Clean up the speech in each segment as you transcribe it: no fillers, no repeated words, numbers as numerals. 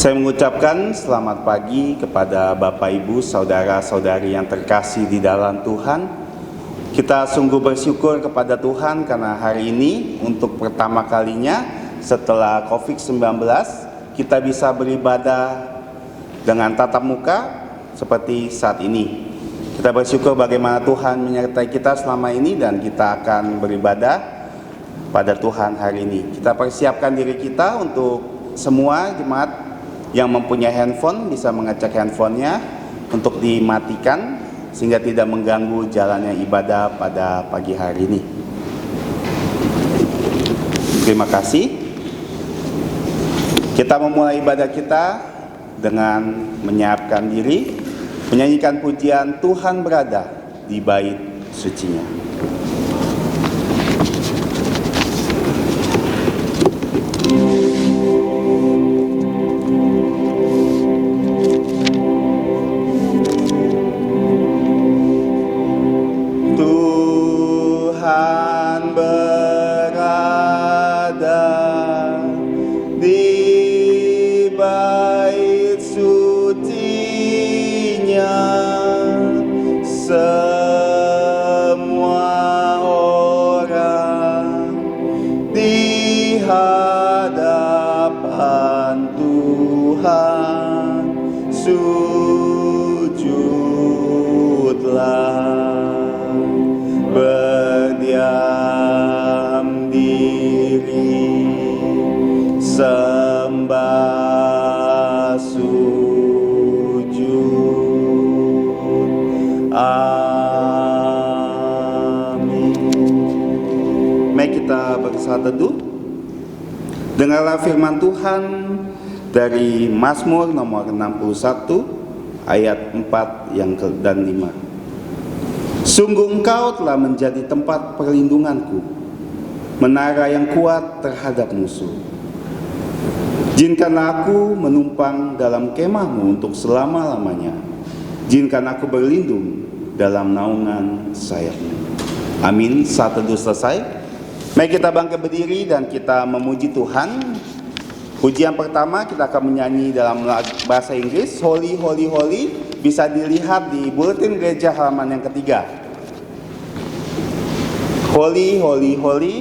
Saya mengucapkan selamat pagi kepada Bapak, Ibu, Saudara-saudari yang terkasih di dalam Tuhan. Kita sungguh bersyukur kepada Tuhan karena hari ini untuk pertama kalinya setelah COVID-19 kita bisa beribadah dengan tatap muka seperti saat ini. Kita bersyukur bagaimana Tuhan menyertai kita selama ini dan kita akan beribadah pada Tuhan hari ini. Kita persiapkan diri kita untuk semua jemaat yang mempunyai handphone bisa mengecek handphonenya untuk dimatikan sehingga tidak mengganggu jalannya ibadah pada pagi hari ini. Terima kasih. Kita memulai ibadah kita dengan menyiapkan diri, menyanyikan pujian Tuhan berada di bait sucinya. Teduh. Dengarlah firman Tuhan dari Mazmur nomor 61 ayat 4 dan 5. Sungguh Engkau telah menjadi tempat perlindunganku, menara yang kuat terhadap musuh. Izinkanlah aku menumpang dalam kemah-Mu untuk selama-lamanya. Izinkan aku berlindung dalam naungan sayap-Mu. Amin. Saat teduh selesai. Mari kita bangkit berdiri dan kita memuji Tuhan. Pujian pertama kita akan menyanyi dalam bahasa Inggris, Holy, Holy, Holy. Bisa dilihat di bulletin gereja halaman yang ketiga. Holy, Holy, Holy.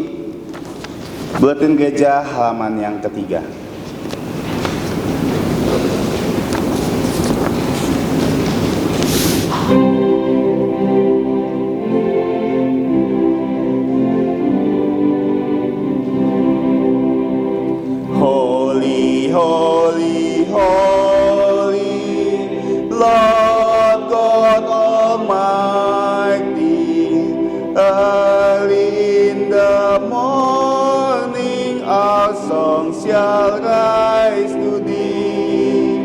Bulletin gereja halaman yang ketiga. Shall rise to thee.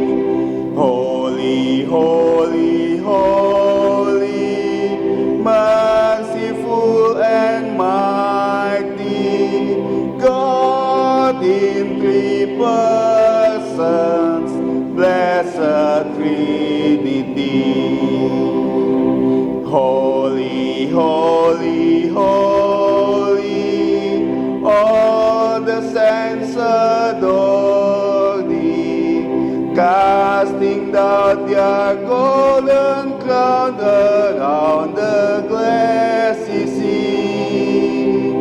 Holy, holy, holy, merciful and mighty, God in three persons, blessed Trinity. Holy, holy, holy, all the saints adore thee, casting down their golden crown around the glassy sea.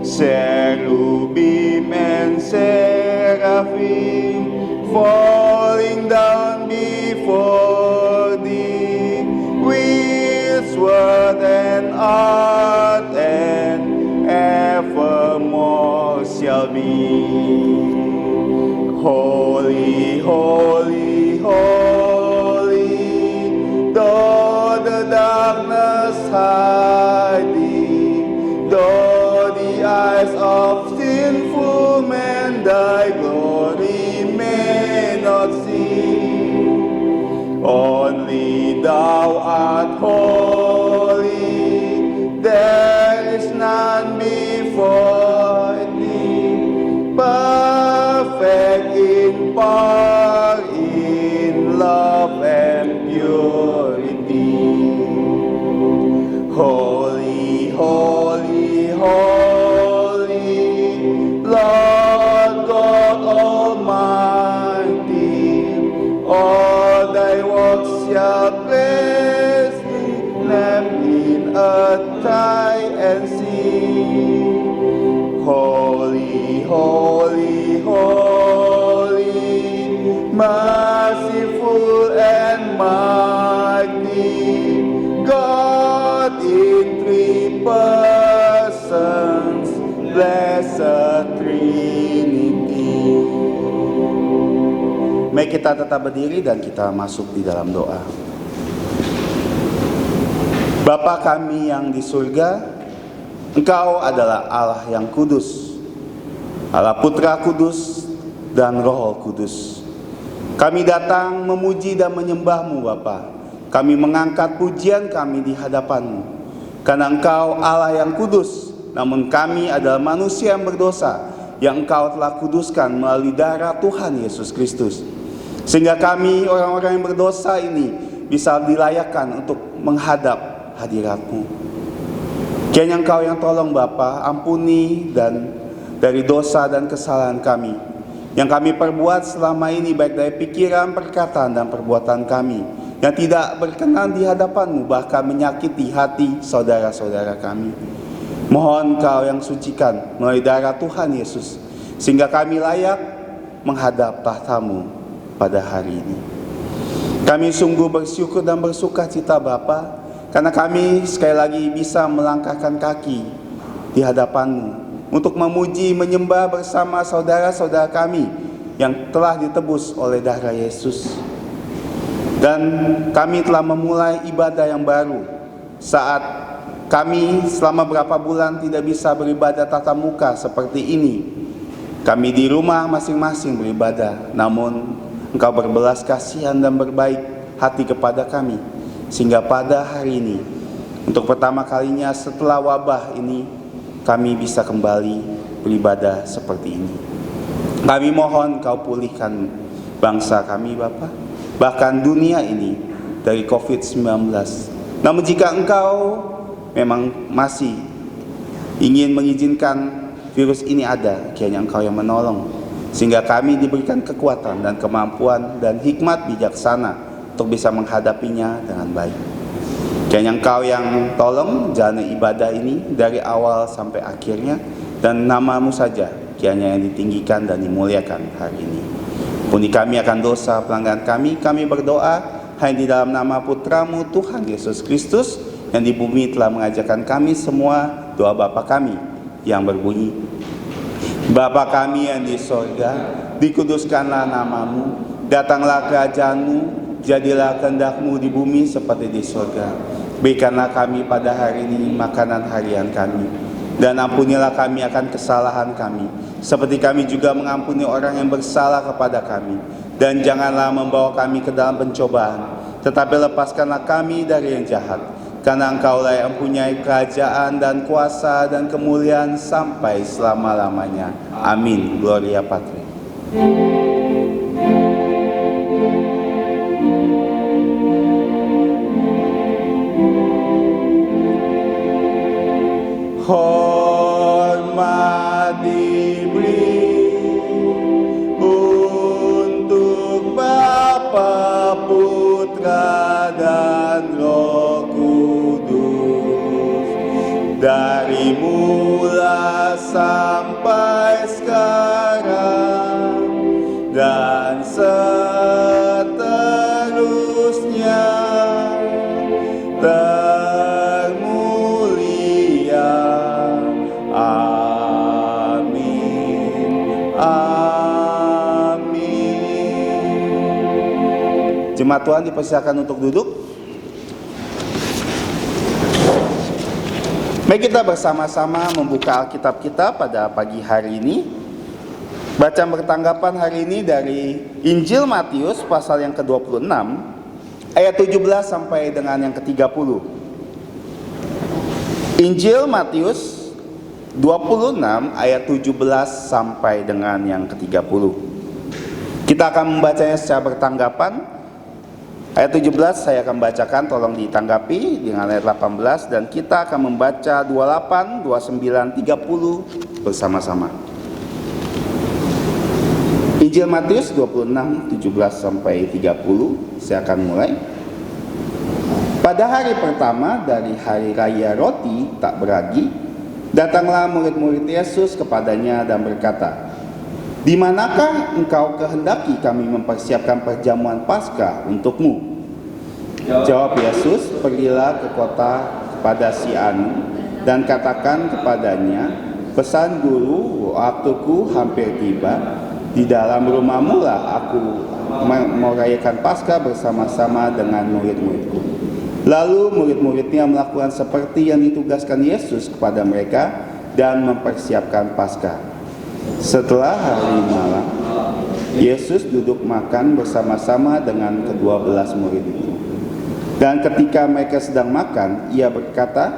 Cherubim and seraphim falling down before thee, with sword and art and evermore shall be. Holy, holy, holy, though the darkness hide thee, though the eyes of sinful men thy glory may not see, only thou art holy, there is none before thee, perfect in power, in love and purity. Holy, holy, holy, Lord God Almighty, holy, holy, merciful and mighty, God in three persons, blessed Trinity. Mari kita tetap berdiri dan kita masuk di dalam doa. Bapa kami yang di surga, Engkau adalah Allah yang kudus, Allah Putra Kudus dan Roh Kudus. Kami datang memuji dan menyembah-Mu Bapa. Kami mengangkat pujian kami di hadapan-Mu, karena Engkau Allah yang kudus, namun kami adalah manusia yang berdosa, yang Engkau telah kuduskan melalui darah Tuhan Yesus Kristus. Sehingga kami orang-orang yang berdosa ini bisa dilayakkan untuk menghadap hadirat-Mu. Kiranya Engkau yang tolong Bapa, ampuni dan dari dosa dan kesalahan kami yang kami perbuat selama ini, baik dari pikiran, perkataan, dan perbuatan kami yang tidak berkenan di hadapan-Mu, bahkan menyakiti hati saudara-saudara kami. Mohon Engkau yang sucikan melalui darah Tuhan Yesus, sehingga kami layak menghadap tahta-Mu pada hari ini. Kami sungguh bersyukur dan bersuka cita Bapa, karena kami sekali lagi bisa melangkahkan kaki di hadapan-Mu untuk memuji, menyembah bersama saudara-saudara kami yang telah ditebus oleh darah Yesus. Dan kami telah memulai ibadah yang baru saat kami selama berapa bulan tidak bisa beribadah tatap muka seperti ini. Kami di rumah masing-masing beribadah, namun Engkau berbelas kasihan dan berbaik hati kepada kami, sehingga pada hari ini, untuk pertama kalinya setelah wabah ini, kami bisa kembali beribadah seperti ini. Kami mohon Kau pulihkan bangsa kami Bapa, bahkan dunia ini dari COVID-19. Namun jika Engkau memang masih ingin mengizinkan virus ini ada, kiranya Engkau yang menolong, sehingga kami diberikan kekuatan dan kemampuan dan hikmat bijaksana untuk bisa menghadapinya dengan baik. Kiranya Engkau yang tolong jalan ibadah ini dari awal sampai akhirnya, dan nama-Mu saja kiranya yang ditinggikan dan dimuliakan hari ini. Ampuni kami akan dosa pelanggaran kami berdoa hanya di dalam nama Putra-Mu Tuhan Yesus Kristus, yang di bumi telah mengajarkan kami semua doa Bapa kami yang berbunyi: Bapa kami yang di sorga, dikuduskanlah nama-Mu, datanglah kerajaan-Mu, jadilah kehendak-Mu di bumi seperti di sorga. Berikanlah kami pada hari ini makanan harian kami, dan ampunilah kami akan kesalahan kami, seperti kami juga mengampuni orang yang bersalah kepada kami. Dan janganlah membawa kami ke dalam pencobaan, tetapi lepaskanlah kami dari yang jahat. Karena Engkaulah yang mempunyai kerajaan dan kuasa dan kemuliaan sampai selama-lamanya. Amin. Gloria Patri. Hormat diberi untuk Bapa, Putra, dan Roh Kudus, dari mula sampai sekarang dan seterusnya. Jemaat Tuhan dipersilakan untuk duduk. Mari kita bersama-sama membuka Alkitab kita pada pagi hari ini. Bacaan bertanggapan hari ini dari Injil Matius pasal yang ke-26 ayat 17 sampai dengan yang ke-30. Injil Matius 26 ayat 17 sampai dengan yang ke-30. Kita akan membacanya secara bertanggapan. Ayat 17 saya akan bacakan, tolong ditanggapi dengan ayat 18, dan kita akan membaca 28, 29, 30 bersama-sama. Injil Matius 26, 17 sampai 30, saya akan mulai. Pada hari pertama dari hari raya roti tak beragi, Datanglah murid-murid Yesus kepadanya dan berkata, "Di manakah engkau kehendaki kami mempersiapkan perjamuan Paskah untukmu?" Jawab Yesus, "Pergilah ke kota kepada si Anu dan katakan kepadanya, pesan guru, waktuku hampir tiba. Di dalam rumahmu lah aku merayakan Paskah bersama-sama dengan murid-muridku." Lalu murid-muridnya melakukan seperti yang ditugaskan Yesus kepada mereka dan mempersiapkan Paskah. Setelah hari malam, Yesus duduk makan bersama-sama dengan ke-12 murid itu. Dan ketika mereka sedang makan, ia berkata,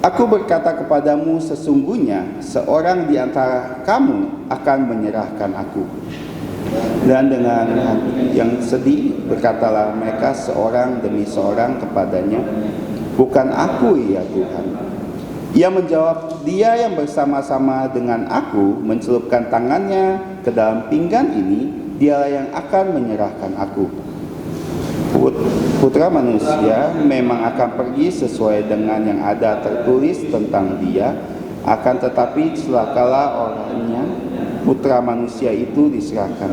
"Aku berkata kepadamu, sesungguhnya seorang di antara kamu akan menyerahkan aku." Dan dengan hati yang sedih berkatalah mereka seorang demi seorang kepadanya, "Bukan aku ya Tuhan." Ia menjawab, "Dia yang bersama-sama dengan aku mencelupkan tangannya ke dalam pinggan ini, dialah yang akan menyerahkan aku. Putra manusia memang akan pergi sesuai dengan yang ada tertulis tentang dia, akan tetapi celakalah orangnya Putra manusia itu diserahkan.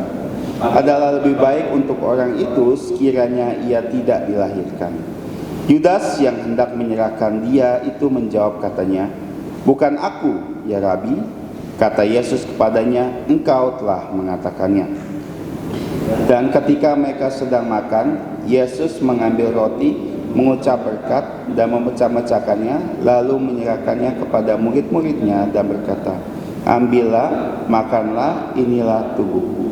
Adalah lebih baik untuk orang itu sekiranya ia tidak dilahirkan." Yudas yang hendak menyerahkan dia itu menjawab katanya, "Bukan aku, ya Rabi." Kata Yesus kepadanya, "Engkau telah mengatakannya." Dan ketika mereka sedang makan, Yesus mengambil roti, mengucap berkat dan memecah-mecahkannya, lalu menyerahkannya kepada murid-muridnya dan berkata, "Ambillah, makanlah, inilah tubuhku."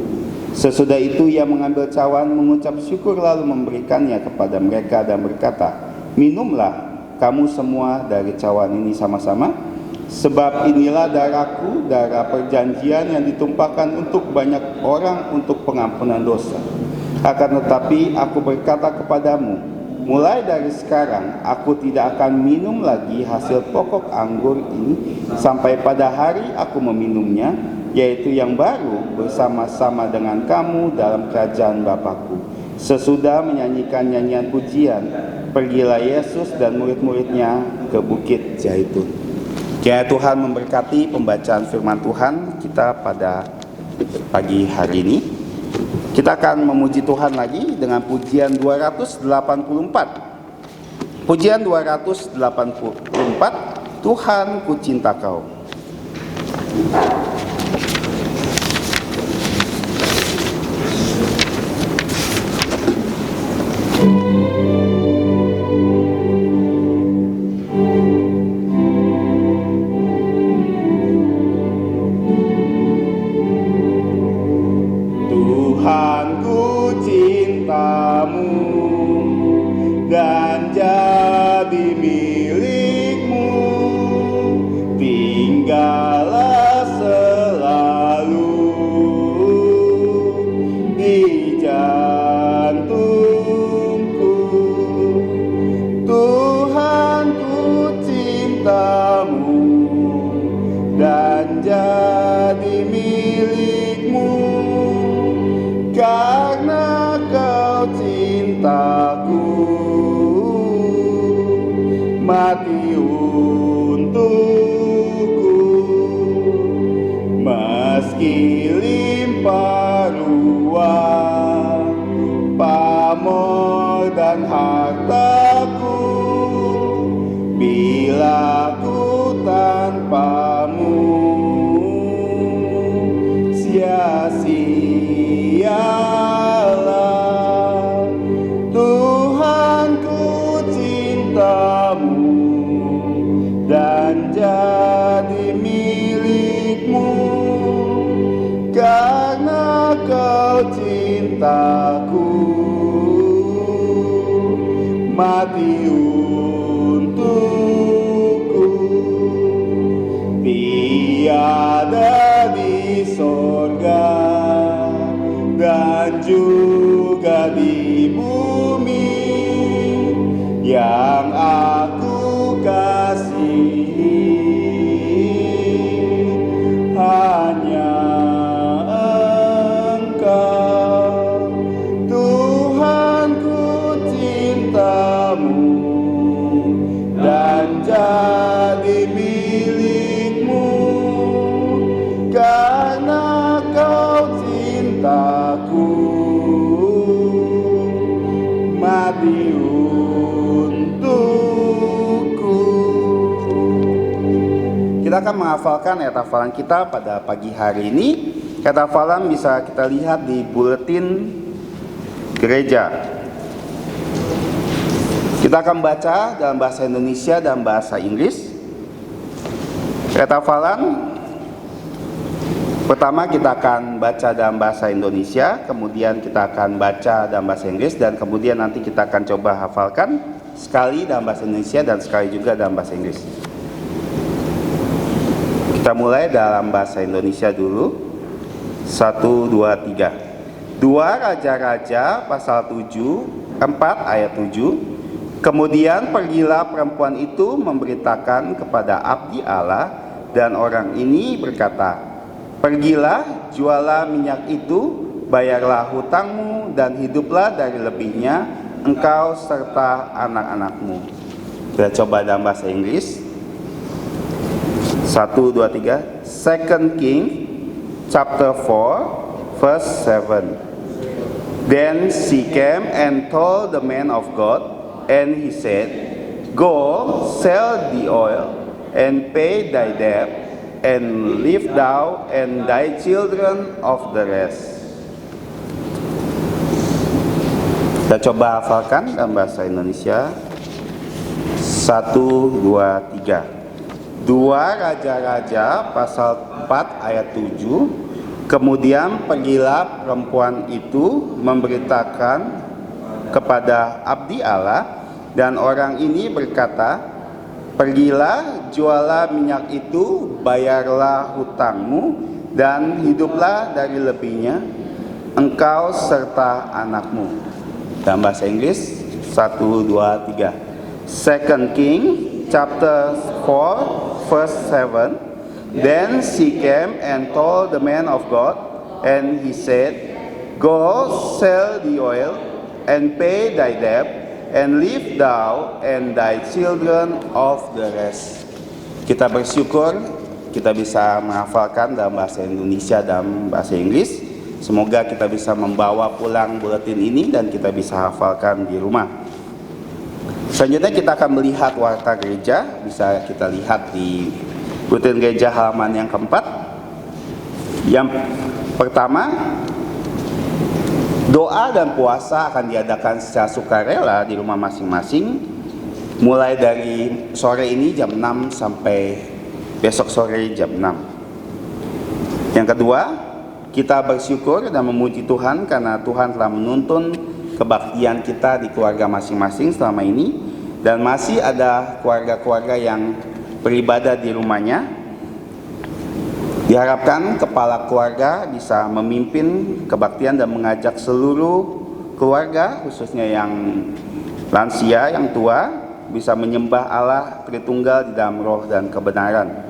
Sesudah itu ia mengambil cawan, mengucap syukur lalu memberikannya kepada mereka dan berkata, "Minumlah kamu semua dari cawan ini sama-sama, sebab inilah darahku, darah perjanjian yang ditumpahkan untuk banyak orang untuk pengampunan dosa. Akan tetapi aku berkata kepadamu, mulai dari sekarang aku tidak akan minum lagi hasil pokok anggur ini sampai pada hari aku meminumnya, yaitu yang baru bersama-sama dengan kamu dalam kerajaan Bapakku." Sesudah menyanyikan nyanyian pujian, pergilah Yesus dan murid-muridnya ke Bukit Zaitun. Kiranya Tuhan memberkati pembacaan firman Tuhan kita pada pagi hari ini. Kita akan memuji Tuhan lagi dengan pujian 284. Pujian 284, "Tuhan ku cinta Kau." Tuhan ku cintamu dan jadi milikmu, tinggallah selalu di jantungku. Tuhan ku cintamu dan jadi milikmu, karena Kau cintaku, mati untukku. Meski limpah ruah pamor dan hartaku, bila ku tanpamu sia-sialah. Tuhan ku cintamu dan jadi milikmu, karena Kau cintaku, mati untukku. Tiada di sorga dan juga di bumi yang aku kasihi, hanya Engkau. Tuhan ku cintamu dan jadi milik Kita akan menghafalkan ayat hafalan kita pada pagi hari ini. Ayat hafalan bisa kita lihat di buletin gereja. Kita akan baca dalam bahasa Indonesia dan bahasa Inggris. Ayat hafalan pertama kita akan baca dalam bahasa Indonesia, kemudian kita akan baca dalam bahasa Inggris, dan kemudian nanti kita akan coba hafalkan sekali dalam bahasa Indonesia dan sekali juga dalam bahasa Inggris. Kita mulai dalam bahasa Indonesia dulu. 1, 2, 3. 2 Raja-Raja pasal 4 ayat 7. Kemudian pergilah perempuan itu memberitakan kepada abdi Allah, dan orang ini berkata, pergilah, jualah minyak itu, bayarlah hutangmu, dan hiduplah dari lebihnya, engkau serta anak-anakmu. Kita coba dalam bahasa Inggris. 1, 2, 3. 2 King chapter 4 verse 7. Then she came and told the man of God, and he said, go, sell the oil, and pay thy debt, and live thou and thy children of the rest. Kita coba hafalkan dalam bahasa Indonesia. 1, 2, 3. 2 Raja-Raja pasal 4 ayat 7. Kemudian pergilah perempuan itu memberitakan kepada abdi Allah, dan orang ini berkata, pergilah, jualah minyak itu, bayarlah hutangmu, dan hiduplah dari lebihnya, engkau serta anakmu. Dalam bahasa Inggris. 1, 2, 3. 2 King chapter 4 verse 7. Then she came and told the man of God, and he said, go, sell the oil, and pay thy debt, and live thou and thy children of the rest. Kita bersyukur kita bisa menghafalkan dalam bahasa Indonesia dan bahasa Inggris. Semoga kita bisa membawa pulang buletin ini dan kita bisa hafalkan di rumah. Selanjutnya kita akan melihat warta gereja. Bisa kita lihat di buletin gereja halaman yang keempat. Yang pertama, doa dan puasa akan diadakan secara sukarela di rumah masing-masing, mulai dari sore ini jam 6 sampai besok sore jam 6. Yang kedua, kita bersyukur dan memuji Tuhan karena Tuhan telah menuntun kebaktian kita di keluarga masing-masing selama ini, dan masih ada keluarga-keluarga yang beribadah di rumahnya. Diharapkan kepala keluarga bisa memimpin kebaktian dan mengajak seluruh keluarga, khususnya yang lansia, yang tua, bisa menyembah Allah Tritunggal di dalam roh dan kebenaran.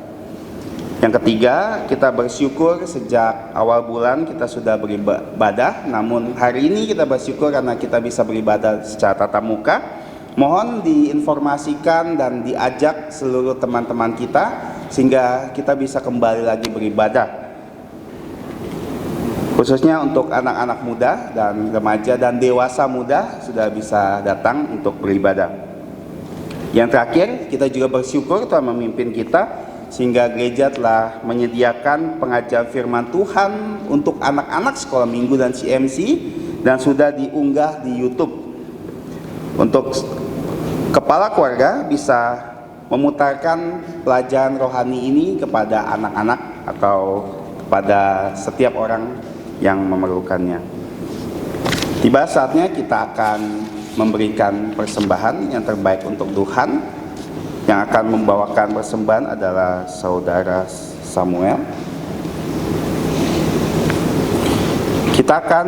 Yang ketiga, kita bersyukur sejak awal bulan kita sudah beribadah, namun hari ini kita bersyukur karena kita bisa beribadah secara tatap muka. Mohon diinformasikan dan diajak seluruh teman-teman kita sehingga kita bisa kembali lagi beribadah. Khususnya untuk anak-anak muda dan remaja dan dewasa muda sudah bisa datang untuk beribadah. Yang terakhir, kita juga bersyukur Tuhan memimpin kita sehingga gereja telah menyediakan pengajaran firman Tuhan untuk anak-anak sekolah minggu dan CMC, dan sudah diunggah di YouTube. Untuk kepala keluarga bisa memutarkan pelajaran rohani ini kepada anak-anak atau kepada setiap orang yang memerlukannya. Tiba saatnya kita akan memberikan persembahan yang terbaik untuk Tuhan. Yang akan membawakan persembahan adalah Saudara Samuel. Kita akan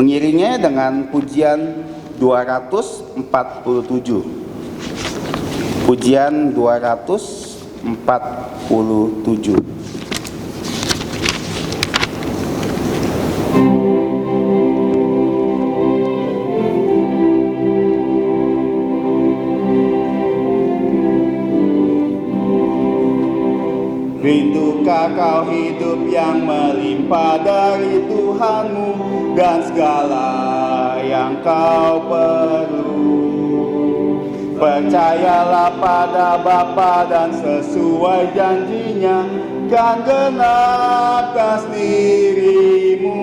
mengiringnya dengan pujian 247. Pujian 247. Rindukah kau hidup yang melimpah dari Tuhanmu dan segala yang kau perlu? Percayalah pada Bapa dan sesuai janjinya kan genapkan dirimu.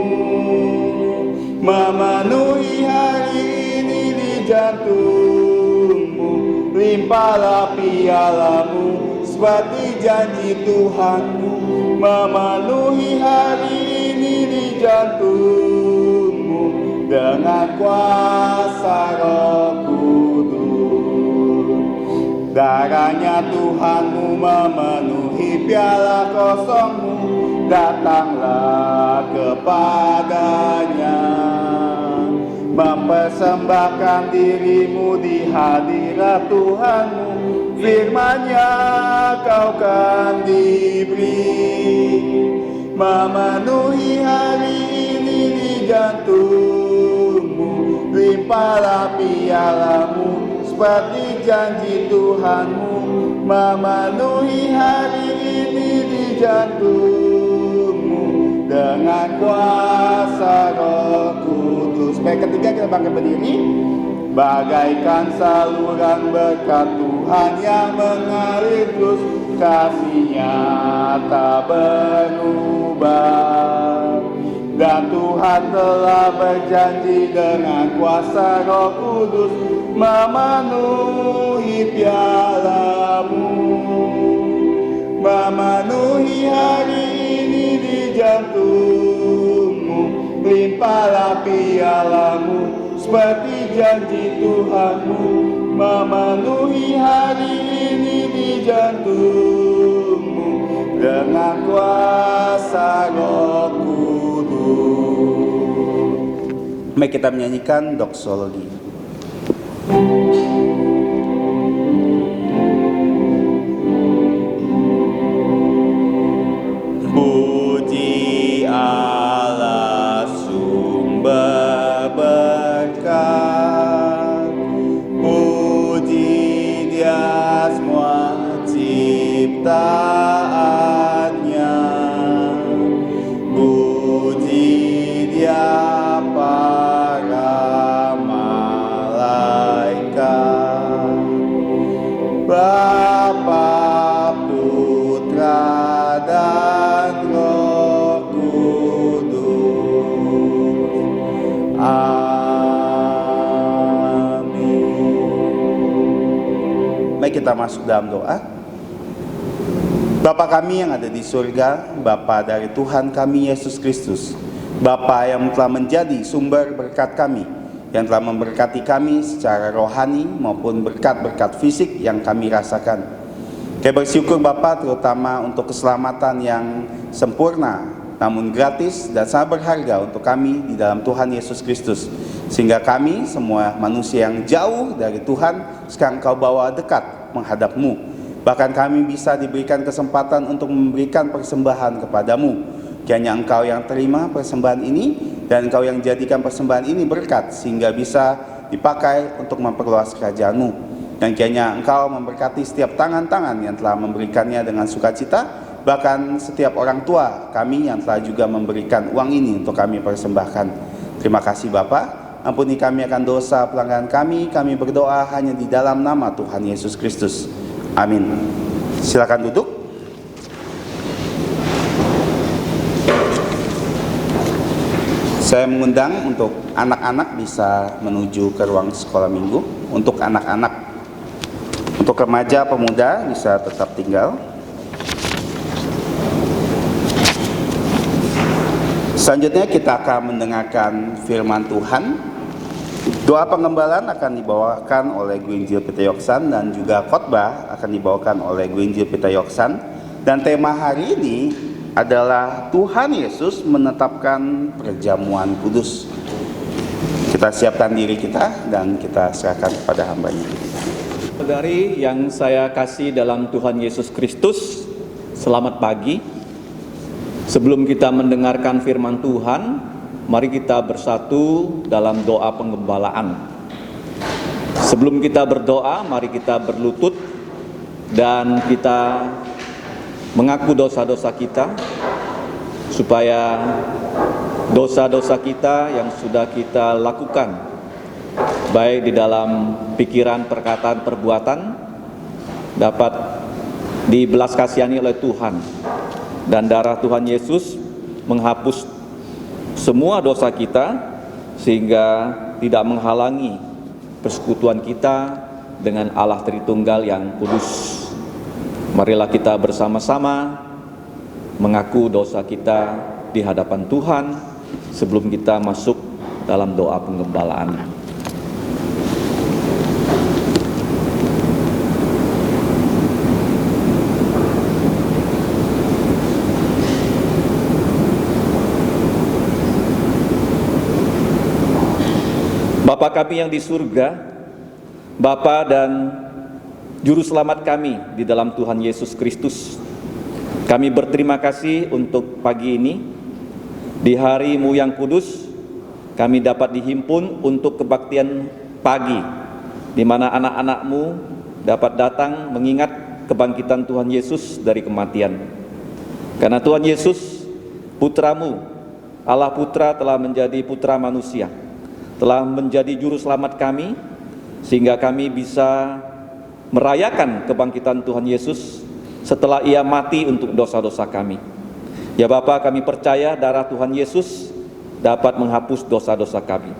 Memenuhi hari ini di jantungmu, limpahlah pialamu seperti janji Tuhanmu. Memenuhi hari ini di jantungmu dengan kuasa Roh Kudus. Darahnya Tuhanmu memenuhi piala kosongmu, datanglah kepadanya. Mempersembahkan dirimu di hadirat Tuhanmu, firman-Nya kau kan diberi. Memenuhi hari ini di jantungmu, limpahlah pialamu seperti janji Tuhanmu. Memenuhi hari ini di jantungmu dengan kuasa Roh Kudus. Baik, ketiga kita bangkit berdiri. Bagaikan saluran berkat Tuhan yang mengalir terus, kasih-Nya tak berubah. Dan Tuhan telah berjanji dengan kuasa Roh Kudus memenuhi pialamu. Memenuhi hari ini di jantungmu, limpahlah pialamu seperti janji Tuhanmu. Memenuhi hari ini di jantungmu dengan kuasa Roh Kudus. Mari kita menyanyikan doksologi. Puji Allah sumber berkat, puji Dia semua ciptaannya, puji Dia para malaikat, Bapa, Putra dan Roh Kudus. Amin. Mari kita masuk dalam doa. Bapa kami yang ada di surga, Bapa dari Tuhan kami Yesus Kristus, Bapa yang telah menjadi sumber berkat kami, yang telah memberkati kami secara rohani maupun berkat-berkat fisik yang kami rasakan. Kami bersyukur Bapa terutama untuk keselamatan yang sempurna namun gratis dan sangat berharga untuk kami di dalam Tuhan Yesus Kristus, sehingga kami semua manusia yang jauh dari Tuhan sekarang Kau bawa dekat menghadap-Mu. Bahkan kami bisa diberikan kesempatan untuk memberikan persembahan kepadamu. Kiranya Engkau yang terima persembahan ini, dan Engkau yang jadikan persembahan ini berkat, sehingga bisa dipakai untuk memperluas kerajaan-Mu. Dan kiranya Engkau memberkati setiap tangan-tangan yang telah memberikannya dengan sukacita, bahkan setiap orang tua kami yang telah juga memberikan uang ini untuk kami persembahkan. Terima kasih Bapa. Ampuni kami akan dosa pelanggaran kami berdoa hanya di dalam nama Tuhan Yesus Kristus. Amin. Silakan duduk. Saya mengundang untuk anak-anak bisa menuju ke ruang sekolah minggu. Untuk anak-anak, untuk remaja pemuda bisa tetap tinggal. Selanjutnya kita akan mendengarkan firman Tuhan. Doa penggembalaan akan dibawakan oleh Guru Injil Peter Yoksan, dan juga khotbah akan dibawakan oleh Guru Injil Peter Yoksan. Dan tema hari ini adalah Tuhan Yesus menetapkan perjamuan kudus. Kita siapkan diri kita dan kita serahkan kepada hamba-Nya. Saudari yang saya kasih dalam Tuhan Yesus Kristus, selamat pagi. Sebelum kita mendengarkan firman Tuhan, mari kita bersatu dalam doa penggembalaan. Sebelum kita berdoa, mari kita berlutut dan kita mengaku dosa-dosa kita, supaya dosa-dosa kita yang sudah kita lakukan baik di dalam pikiran, perkataan, perbuatan, dapat dibelas kasihani oleh Tuhan, dan darah Tuhan Yesus menghapus semua dosa kita sehingga tidak menghalangi persekutuan kita dengan Allah Tritunggal yang kudus. Marilah kita bersama-sama mengaku dosa kita di hadapan Tuhan sebelum kita masuk dalam doa penggembalaan. Bapa kami yang di surga, Bapa dan Juru Selamat kami di dalam Tuhan Yesus Kristus, kami berterima kasih untuk pagi ini, di hari-Mu yang kudus, kami dapat dihimpun untuk kebaktian pagi, di mana anak-anak-Mu dapat datang mengingat kebangkitan Tuhan Yesus dari kematian. Karena Tuhan Yesus, Putra-Mu, Allah Putra telah menjadi Putra manusia, telah menjadi Juru Selamat kami, sehingga kami bisa merayakan kebangkitan Tuhan Yesus setelah Ia mati untuk dosa-dosa kami. Ya Bapa, kami percaya darah Tuhan Yesus dapat menghapus dosa-dosa kami.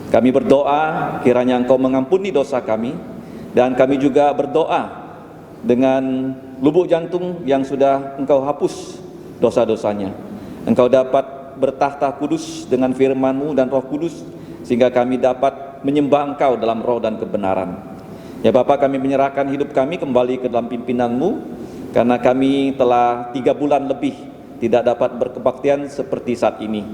Kami berdoa kiranya Engkau mengampuni dosa kami, dan kami juga berdoa dengan lubuk jantung yang sudah Engkau hapus dosa-dosanya. Engkau dapat bertahta kudus dengan firman-Mu dan Roh Kudus, sehingga kami dapat menyembah Engkau dalam roh dan kebenaran. Ya Bapa, kami menyerahkan hidup kami kembali ke dalam pimpinan-Mu, karena kami telah 3 bulan lebih tidak dapat berkebaktian seperti saat ini.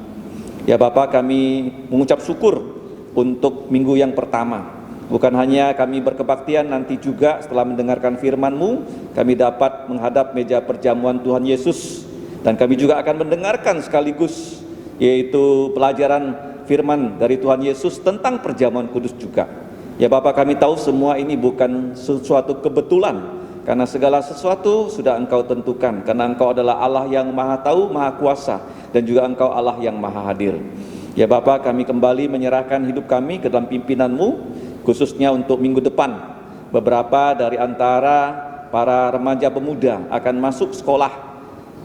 Ya Bapa, kami mengucap syukur untuk minggu yang pertama. Bukan hanya kami berkebaktian, nanti juga setelah mendengarkan firman-Mu, kami dapat menghadap meja perjamuan Tuhan Yesus, dan kami juga akan mendengarkan sekaligus yaitu pelajaran firman dari Tuhan Yesus tentang perjamuan kudus juga. Ya Bapa, kami tahu semua ini bukan sesuatu kebetulan, karena segala sesuatu sudah Engkau tentukan, karena Engkau adalah Allah yang maha tahu, maha kuasa, dan juga Engkau Allah yang maha hadir. Ya Bapa, kami kembali menyerahkan hidup kami ke dalam pimpinan-Mu, khususnya untuk minggu depan. Beberapa dari antara para remaja pemuda akan masuk sekolah.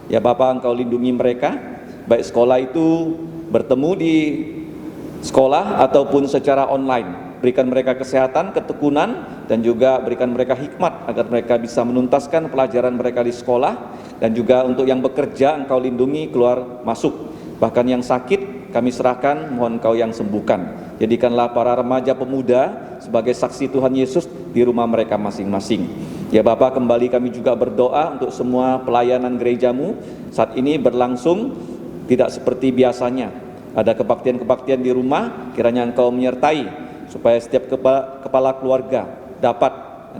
Ya Bapa, Engkau lindungi mereka, baik sekolah itu bertemu di sekolah ataupun secara online. Berikan mereka kesehatan, ketekunan, dan juga berikan mereka hikmat agar mereka bisa menuntaskan pelajaran mereka di sekolah. Dan juga untuk yang bekerja, Engkau lindungi keluar masuk. Bahkan yang sakit kami serahkan, mohon Engkau yang sembuhkan. Jadikanlah para remaja pemuda sebagai saksi Tuhan Yesus di rumah mereka masing-masing. Ya Bapa, kembali kami juga berdoa untuk semua pelayanan gereja-Mu saat ini berlangsung tidak seperti biasanya. Ada kebaktian-kebaktian di rumah, kiranya Engkau menyertai supaya setiap kepala keluarga dapat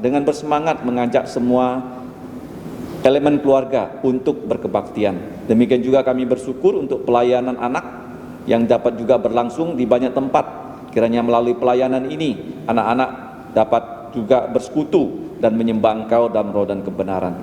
dengan bersemangat mengajak semua elemen keluarga untuk berkebaktian. Demikian juga kami bersyukur untuk pelayanan anak yang dapat juga berlangsung di banyak tempat. Kiranya melalui pelayanan ini anak-anak dapat juga bersekutu dan menyembah Engkau dalam roh dan kebenaran.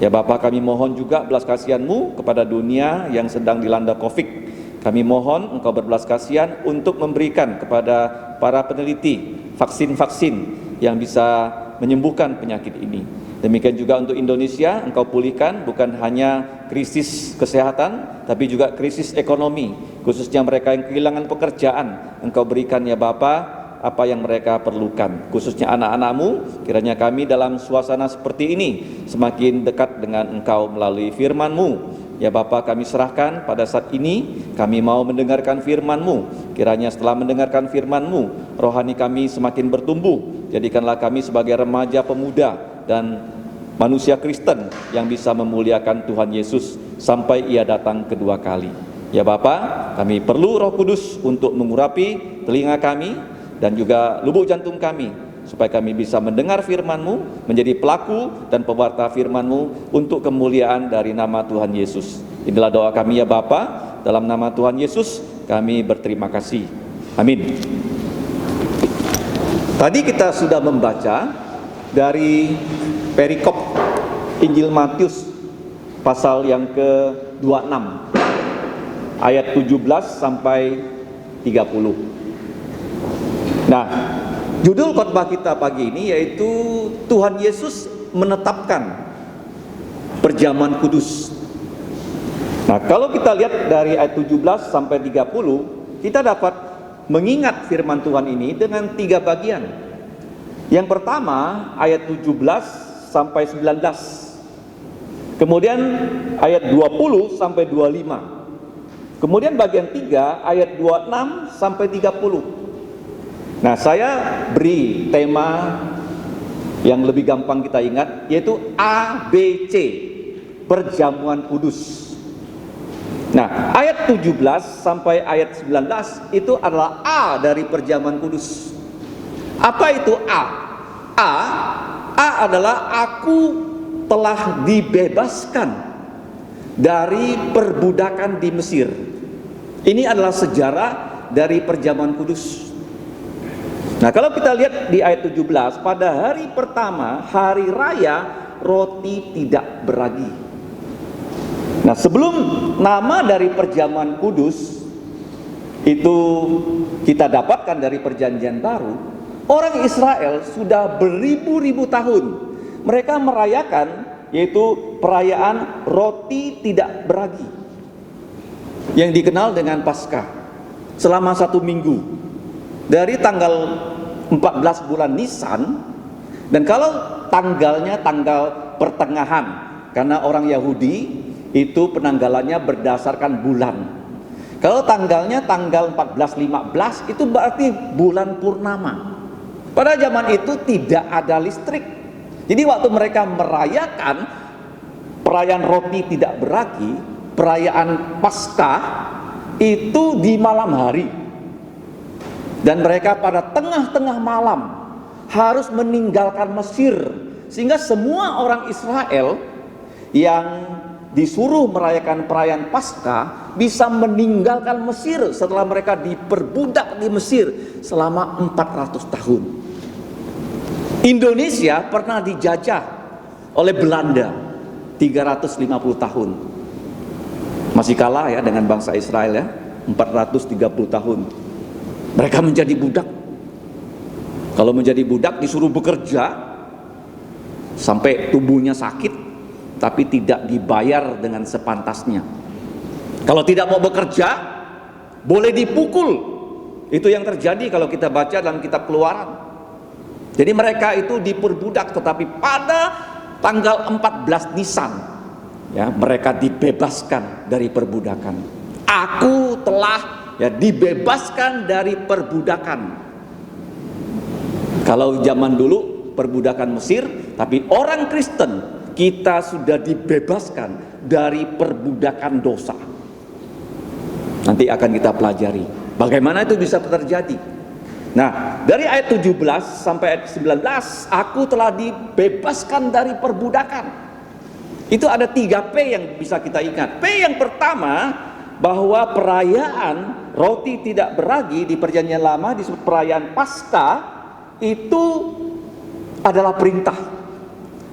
Ya Bapa, kami mohon juga belas kasihan-Mu kepada dunia yang sedang dilanda COVID. Kami mohon Engkau berbelas kasihan untuk memberikan kepada para peneliti vaksin-vaksin yang bisa menyembuhkan penyakit ini. Demikian juga untuk Indonesia, Engkau pulihkan bukan hanya krisis kesehatan, tapi juga krisis ekonomi, khususnya mereka yang kehilangan pekerjaan. Engkau berikan ya Bapa apa yang mereka perlukan, khususnya anak-anak-Mu. Kiranya kami dalam suasana seperti ini semakin dekat dengan Engkau melalui firman-Mu. Ya Bapa, kami serahkan pada saat ini, kami mau mendengarkan firman-Mu. Kiranya setelah mendengarkan firman-Mu, rohani kami semakin bertumbuh. Jadikanlah kami sebagai remaja pemuda dan manusia Kristen yang bisa memuliakan Tuhan Yesus sampai Ia datang kedua kali. Ya Bapa, kami perlu Roh Kudus untuk mengurapi telinga kami dan juga lubuk jantung kami, supaya kami bisa mendengar firman-Mu, menjadi pelaku dan pewarta firman-Mu untuk kemuliaan dari nama Tuhan Yesus. Inilah doa kami ya Bapa, dalam nama Tuhan Yesus kami berterima kasih. Amin. Tadi kita sudah membaca dari perikop Injil Matius pasal yang ke-26 ayat 17 sampai 30. Nah, Judul khotbah kita pagi ini yaitu Tuhan Yesus menetapkan perjamuan kudus. Nah, kalau kita lihat dari ayat 17 sampai 30, kita dapat mengingat firman Tuhan ini dengan 3 bagian. Yang pertama, ayat 17 sampai 19. Kemudian ayat 20 sampai 25. Kemudian bagian 3, ayat 26 sampai 30. Nah, saya beri tema yang lebih gampang kita ingat, yaitu ABC, perjamuan kudus. Nah, ayat 17 sampai ayat 19 itu adalah A dari perjamuan kudus. Apa itu A? A adalah aku telah dibebaskan dari perbudakan di Mesir. Ini adalah sejarah dari perjamuan kudus. Nah, kalau kita lihat di ayat 17, pada hari pertama, hari raya roti tidak beragi. Nah, sebelum nama dari perjamuan kudus itu kita dapatkan dari perjanjian baru, orang Israel sudah beribu-ribu tahun mereka merayakan yaitu perayaan roti tidak beragi yang dikenal dengan Paskah selama 1 minggu dari tanggal 14 bulan Nisan, dan kalau tanggalnya tanggal pertengahan karena orang Yahudi itu penanggalannya berdasarkan bulan. Kalau tanggalnya tanggal 14-15 itu berarti bulan purnama. Pada zaman itu tidak ada listrik. Jadi waktu mereka merayakan perayaan roti tidak beragi, perayaan Paskah itu di malam hari. Dan mereka pada tengah-tengah malam harus meninggalkan Mesir, sehingga semua orang Israel yang disuruh merayakan perayaan Paskah bisa meninggalkan Mesir setelah mereka diperbudak di Mesir selama 400 tahun. Indonesia pernah dijajah oleh Belanda 350 tahun. Masih kalah ya dengan bangsa Israel ya, 430 tahun. Mereka menjadi budak. Kalau menjadi budak disuruh bekerja sampai tubuhnya sakit, tapi tidak dibayar dengan sepantasnya. Kalau tidak mau bekerja, boleh dipukul. Itu yang terjadi kalau kita baca dalam kitab Keluaran. Jadi mereka itu diperbudak, tetapi pada tanggal 14 Nisan ya, mereka dibebaskan dari perbudakan. Aku telah dibebaskan dari perbudakan. Kalau zaman dulu perbudakan Mesir, tapi orang Kristen kita sudah dibebaskan dari perbudakan dosa. Nanti akan kita pelajari bagaimana itu bisa terjadi. Nah, dari ayat 17 sampai ayat 19, aku telah dibebaskan dari perbudakan. Itu ada 3 P yang bisa kita ingat. P yang pertama, bahwa perayaan roti tidak beragi di perjanjian lama disebut perayaan Paskah itu adalah perintah.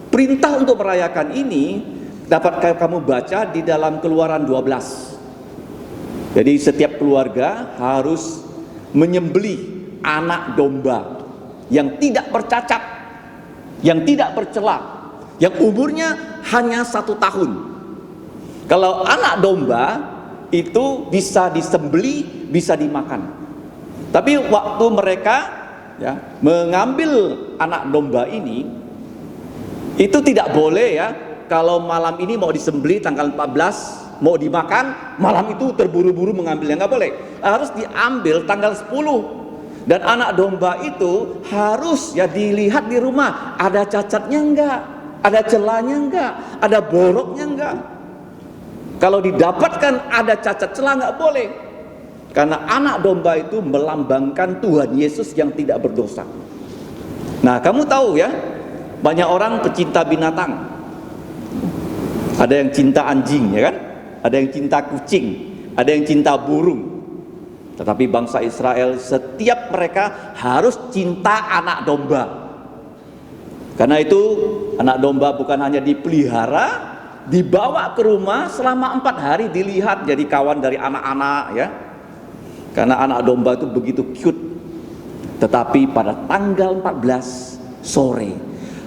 Perintah untuk merayakan ini dapat kamu baca di dalam Keluaran 12. Jadi setiap keluarga harus menyembelih anak domba yang tidak bercacat, yang tidak bercela, yang umurnya hanya 1 tahun. Kalau anak domba itu bisa disembelih, bisa dimakan. Tapi waktu mereka mengambil anak domba ini, itu tidak boleh ya. Kalau malam ini mau disembelih tanggal 14, mau dimakan, malam itu terburu-buru mengambilnya, nggak boleh. Harus diambil tanggal 10. Dan anak domba itu harus dilihat di rumah, ada cacatnya enggak, ada celanya enggak, ada boroknya enggak. Kalau didapatkan ada cacat celah nggak boleh, karena anak domba itu melambangkan Tuhan Yesus yang tidak berdosa. Nah, kamu tahu ya, banyak orang pecinta binatang. Ada yang cinta anjing, ya kan? Ada yang cinta kucing, ada yang cinta burung. Tetapi bangsa Israel setiap mereka harus cinta anak domba. Karena itu anak domba bukan hanya dipelihara, dibawa ke rumah selama 4 hari dilihat, jadi kawan dari anak-anak ya. Karena anak domba itu begitu cute. Tetapi pada tanggal 14 sore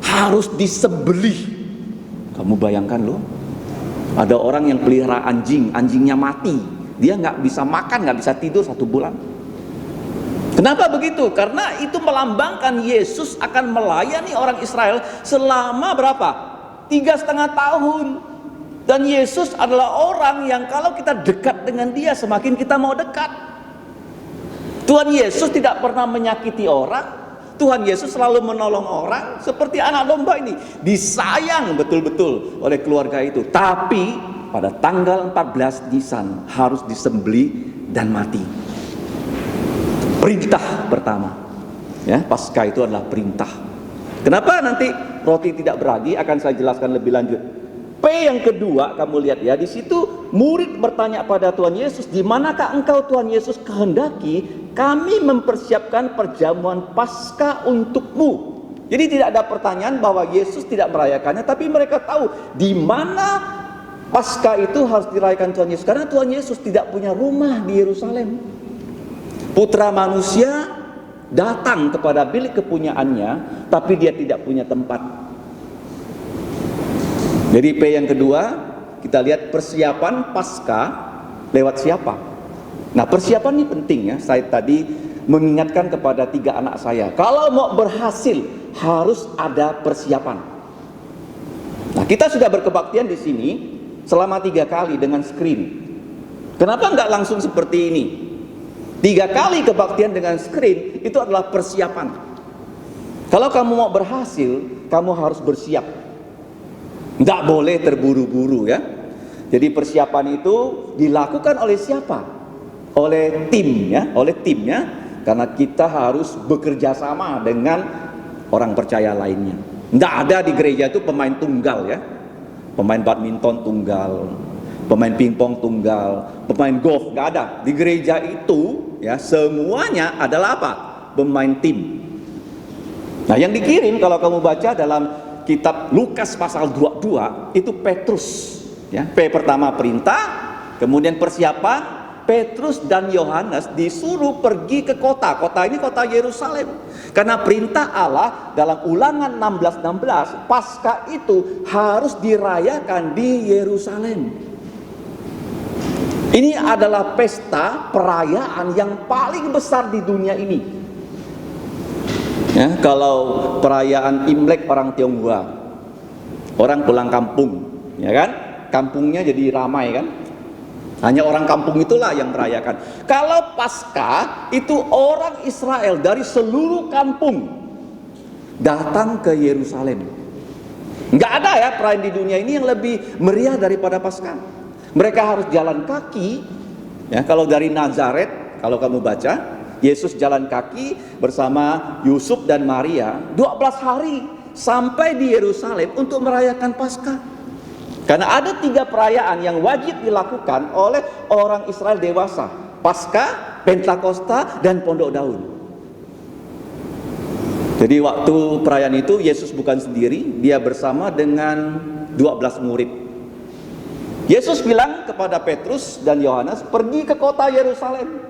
harus disembelih. Kamu bayangkan loh, ada orang yang pelihara anjing, anjingnya mati, dia nggak bisa makan, nggak bisa tidur 1 bulan. Kenapa begitu? Karena itu melambangkan Yesus akan melayani orang Israel selama berapa? 3,5 tahun. Dan Yesus adalah orang yang kalau kita dekat dengan dia, semakin kita mau dekat. Tuhan Yesus tidak pernah menyakiti orang. Tuhan Yesus selalu menolong orang. Seperti anak domba ini, disayang betul-betul oleh keluarga itu. Tapi pada tanggal 14 Nisan harus disembelih dan mati. Perintah pertama, ya, Paskah itu adalah perintah. Kenapa nanti roti tidak beragi akan saya jelaskan lebih lanjut. P yang kedua, kamu lihat ya, di situ murid bertanya pada Tuhan Yesus, di manakah engkau Tuhan Yesus kehendaki kami mempersiapkan perjamuan Paskah untukmu. Jadi tidak ada pertanyaan bahwa Yesus tidak merayakannya, tapi mereka tahu di mana Paskah itu harus dirayakan Tuhan Yesus, karena Tuhan Yesus tidak punya rumah di Yerusalem. Putra manusia datang kepada bilik kepunyaannya, tapi dia tidak punya tempat. Jadi P yang kedua, kita lihat persiapan Paskah lewat siapa. Nah, persiapan ini penting ya. Saya tadi mengingatkan kepada 3 anak saya, kalau mau berhasil harus ada persiapan. Nah, kita sudah berkebaktian di sini selama 3 kali dengan screen. Kenapa nggak langsung seperti ini? 3 kali kebaktian dengan screen itu adalah persiapan. Kalau kamu mau berhasil, kamu harus bersiap. Tidak boleh terburu-buru ya. Jadi persiapan itu dilakukan oleh siapa? Oleh tim ya, karena kita harus bekerja sama dengan orang percaya lainnya. Tidak ada di gereja itu pemain tunggal ya. Pemain badminton tunggal, pemain pingpong tunggal, pemain golf, nggak ada. Di gereja itu ya semuanya adalah apa? Pemain tim. Nah, yang dikirim kalau kamu baca dalam kitab Lukas pasal 22 itu Petrus ya. P pertama perintah, kemudian persiapan. Petrus dan Yohanes disuruh pergi ke kota. Kota ini kota Yerusalem. Karena perintah Allah dalam Ulangan 16:16, Paskah itu harus dirayakan di Yerusalem. Ini adalah pesta perayaan yang paling besar di dunia ini. Ya, kalau perayaan Imlek orang Tionghoa, orang pulang kampung, ya kan? Kampungnya jadi ramai kan? Hanya orang kampung itulah yang merayakan. Kalau Paskah itu orang Israel dari seluruh kampung datang ke Yerusalem. Nggak ada ya perayaan di dunia ini yang lebih meriah daripada Paskah. Mereka harus jalan kaki. Ya, kalau dari Nazaret, kalau kamu baca, Yesus jalan kaki bersama Yusuf dan Maria 12 hari sampai di Yerusalem untuk merayakan Paskah. Karena ada 3 perayaan yang wajib dilakukan oleh orang Israel dewasa: Paskah, Pentakosta, dan Pondok Daun. Jadi waktu perayaan itu Yesus bukan sendiri, dia bersama dengan 12 murid. Yesus bilang kepada Petrus dan Yohanes, pergi ke kota Yerusalem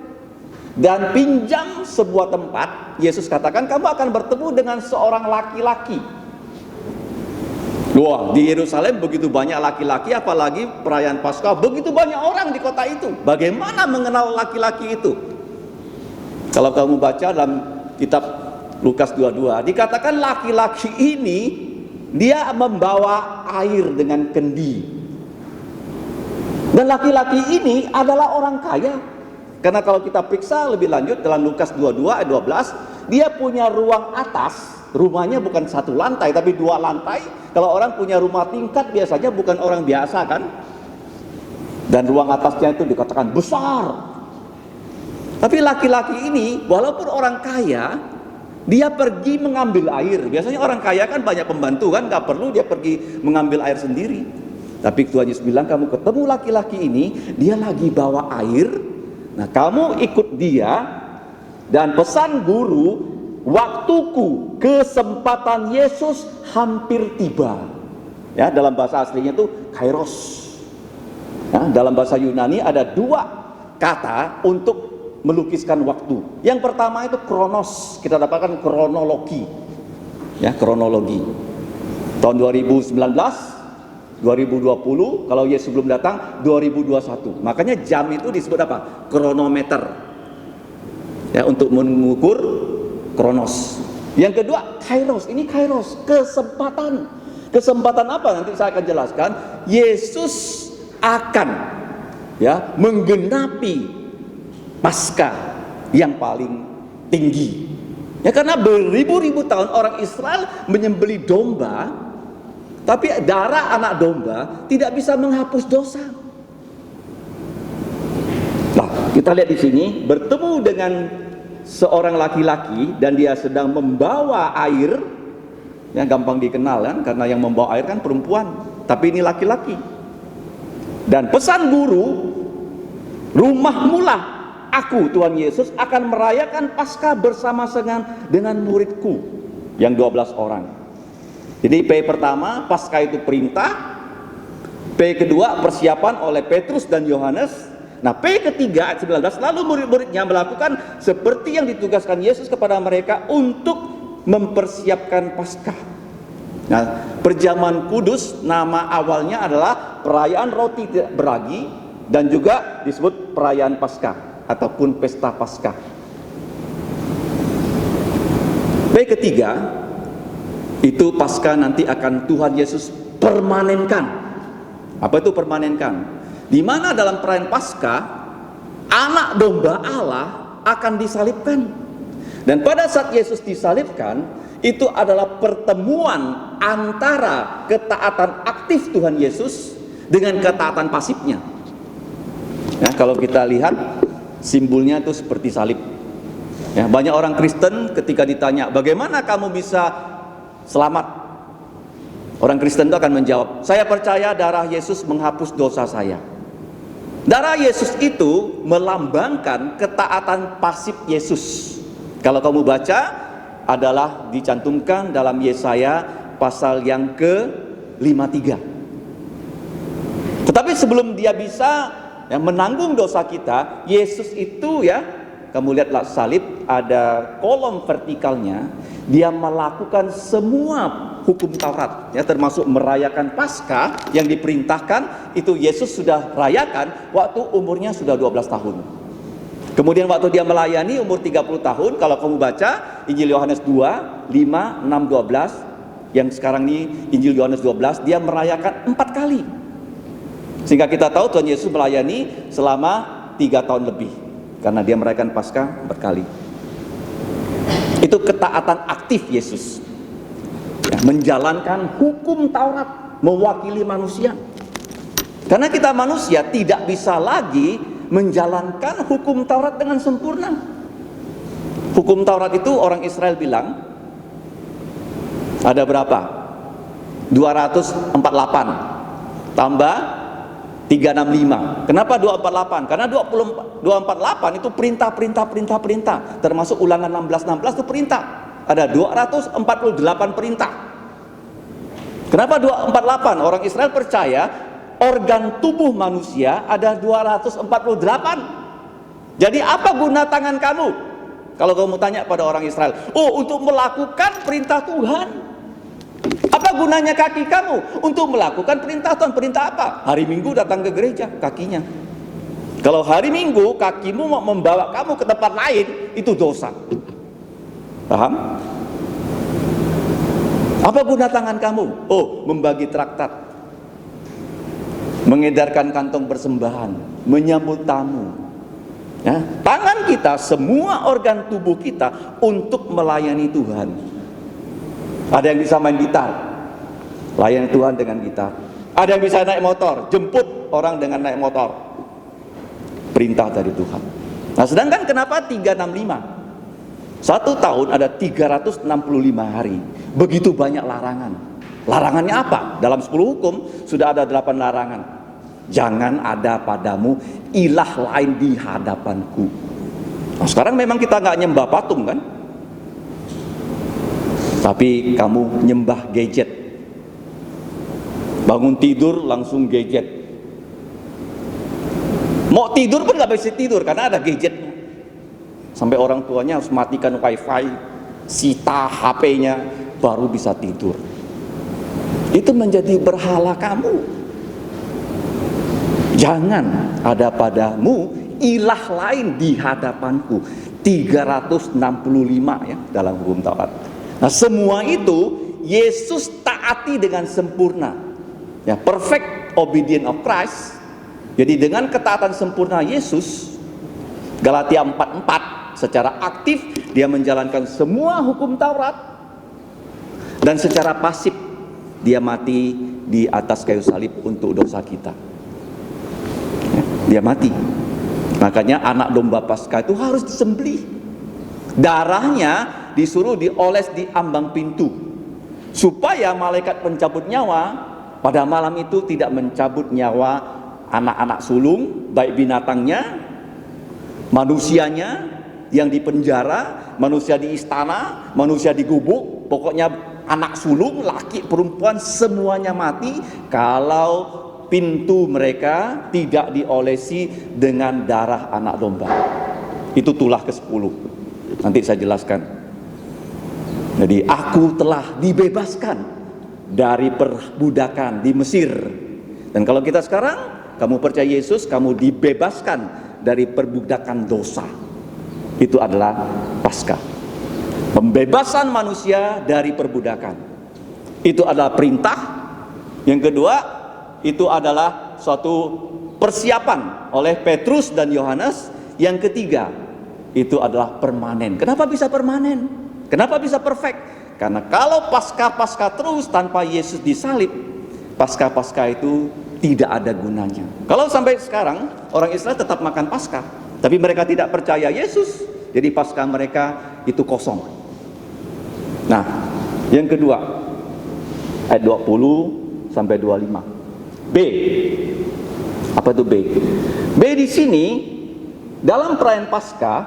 dan pinjam sebuah tempat. Yesus katakan, kamu akan bertemu dengan seorang laki-laki. Wah, di Yerusalem begitu banyak laki-laki, apalagi perayaan Paskah, begitu banyak orang di kota itu. Bagaimana mengenal laki-laki itu? Kalau kamu baca dalam kitab Lukas 22, dikatakan laki-laki ini dia membawa air dengan kendi. Dan laki-laki ini adalah orang kaya. Karena kalau kita periksa lebih lanjut dalam Lukas 22 ayat 12, dia punya ruang atas. Rumahnya bukan 1 lantai tapi 2 lantai. Kalau orang punya rumah tingkat biasanya bukan orang biasa kan. Dan ruang atasnya itu dikatakan besar. Tapi laki-laki ini walaupun orang kaya, dia pergi mengambil air. Biasanya orang kaya kan banyak pembantu kan, gak perlu dia pergi mengambil air sendiri. Tapi Tuhan Yesus bilang, kamu ketemu laki-laki ini, dia lagi bawa air. Nah, kamu ikut dia. Dan pesan guru, waktuku, kesempatan Yesus hampir tiba. Ya, dalam bahasa aslinya itu kairos. Nah, dalam bahasa Yunani ada 2 kata untuk melukiskan waktu. Yang pertama itu kronos, kita dapatkan kronologi. Ya, kronologi. Tahun 2019, 2020, kalau Yesus belum datang 2021. Makanya jam itu disebut apa? Kronometer. Ya, untuk mengukur kronos. Yang kedua, kairos. Ini kairos, kesempatan. Kesempatan apa? Nanti saya akan jelaskan. Yesus akan menggenapi Paskah yang paling tinggi. Ya, karena beribu-ribu tahun orang Israel menyembelih domba, tapi darah anak domba tidak bisa menghapus dosa. Nah, kita lihat di sini bertemu dengan seorang laki-laki dan dia sedang membawa air. Ya, gampang dikenal kan, karena yang membawa air kan perempuan, tapi ini laki-laki. Dan pesan guru, rumahmulah aku, Tuhan Yesus, akan merayakan Paskah bersama dengan muridku yang 12 orang. Jadi P pertama, Paskah itu perintah. P kedua, persiapan oleh Petrus dan Yohanes. Nah, P ketiga ayat 19, lalu murid-muridnya melakukan seperti yang ditugaskan Yesus kepada mereka untuk mempersiapkan Paskah. Nah, perjamuan kudus nama awalnya adalah perayaan roti tidak beragi dan juga disebut perayaan Paskah ataupun pesta Paskah. P ketiga itu Paskah nanti akan Tuhan Yesus permanenkan. Apa itu permanenkan? Di mana dalam perayaan Paskah anak domba Allah akan disalibkan. Dan pada saat Yesus disalibkan, itu adalah pertemuan antara ketaatan aktif Tuhan Yesus dengan ketaatan pasifnya. Ya, kalau kita lihat simbolnya itu seperti salib. Ya, banyak orang Kristen ketika ditanya, bagaimana kamu bisa selamat? Orang Kristen itu akan menjawab, saya percaya darah Yesus menghapus dosa saya. Darah Yesus itu melambangkan ketaatan pasif Yesus. Kalau kamu baca, adalah dicantumkan dalam Yesaya pasal yang ke-53. Tetapi sebelum dia bisa menanggung dosa kita, Yesus itu kamu lihatlah salib, ada kolom vertikalnya, dia melakukan semua hukum Taurat, termasuk merayakan Paskah yang diperintahkan, itu Yesus sudah rayakan waktu umurnya sudah 12 tahun. Kemudian waktu dia melayani umur 30 tahun, kalau kamu baca Injil Yohanes 2, 5, 6, 12, yang sekarang ini Injil Yohanes 12, dia merayakan 4 kali. Sehingga kita tahu Tuhan Yesus melayani selama 3 tahun lebih, karena dia merayakan Paskah 4 kali. Itu ketaatan aktif Yesus, menjalankan hukum Taurat, mewakili manusia. Karena kita manusia tidak bisa lagi menjalankan hukum Taurat dengan sempurna. Hukum Taurat itu orang Israel bilang ada berapa? 248 tambah 365. Kenapa 248? Karena 248 itu perintah, termasuk Ulangan 16 itu perintah. Ada 248 perintah. Kenapa 248? Orang Israel percaya organ tubuh manusia ada 248. Jadi apa guna tangan kamu? Kalau kamu tanya pada orang Israel, untuk melakukan perintah Tuhan. Apa gunanya kaki kamu? Untuk melakukan perintah Tuhan. Perintah apa? Hari Minggu datang ke gereja, kakinya. Kalau hari Minggu kakimu mau membawa kamu ke tempat lain, itu dosa. Paham? Apa guna tangan kamu? Membagi traktat, mengedarkan kantong persembahan, menyambut tamu. Tangan kita, semua organ tubuh kita untuk melayani Tuhan. Ada yang bisa main gitar, layani Tuhan dengan gitar. Ada yang bisa naik motor, jemput orang dengan naik motor. Perintah dari Tuhan. Nah, sedangkan kenapa 365? 1 tahun ada 365 hari. Begitu banyak larangan. Larangannya apa? Dalam 10 hukum sudah ada 8 larangan. Jangan ada padamu ilah lain di hadapanku. Nah, sekarang memang kita nggak nyembah patung kan? Tapi kamu nyembah gadget. Bangun tidur langsung gadget. Mau tidur pun nggak bisa tidur karena ada gadgetnya. Sampai orang tuanya harus matikan wifi, sita HP-nya, baru bisa tidur. Itu menjadi berhala kamu. Jangan ada padamu ilah lain di hadapanku. 365 ya dalam hukum Taurat. Nah, semua itu Yesus taati dengan sempurna. Ya, perfect obedience of Christ. Jadi dengan ketaatan sempurna Yesus, Galatia 4:4, secara aktif dia menjalankan semua hukum Taurat, dan secara pasif dia mati di atas kayu salib untuk dosa kita. Dia mati. Makanya anak domba Paskah itu harus disembelih. Darahnya disuruh dioles di ambang pintu, supaya malaikat pencabut nyawa pada malam itu tidak mencabut nyawa anak-anak sulung, baik binatangnya, manusianya yang dipenjara, manusia di istana, manusia di gubuk, pokoknya anak sulung, laki, perempuan, semuanya mati kalau pintu mereka tidak diolesi dengan darah anak domba. Itu tulah ke-10. Nanti saya jelaskan. Jadi aku telah dibebaskan dari perbudakan di Mesir. Dan kalau kita sekarang, kamu percaya Yesus, kamu dibebaskan dari perbudakan dosa. Itu adalah Paskah. Pembebasan manusia dari perbudakan. Itu adalah perintah. Yang kedua, itu adalah suatu persiapan oleh Petrus dan Yohanes. Yang ketiga, itu adalah permanen. Kenapa bisa permanen? Kenapa bisa perfect? Karena kalau Paskah terus tanpa Yesus disalib, Paskah itu tidak ada gunanya. Kalau sampai sekarang orang Israel tetap makan Paskah, tapi mereka tidak percaya Yesus, jadi Paskah mereka itu kosong. Nah, yang kedua, ayat 20 sampai 25. B. Apa itu B? B di sini dalam perayaan Paskah,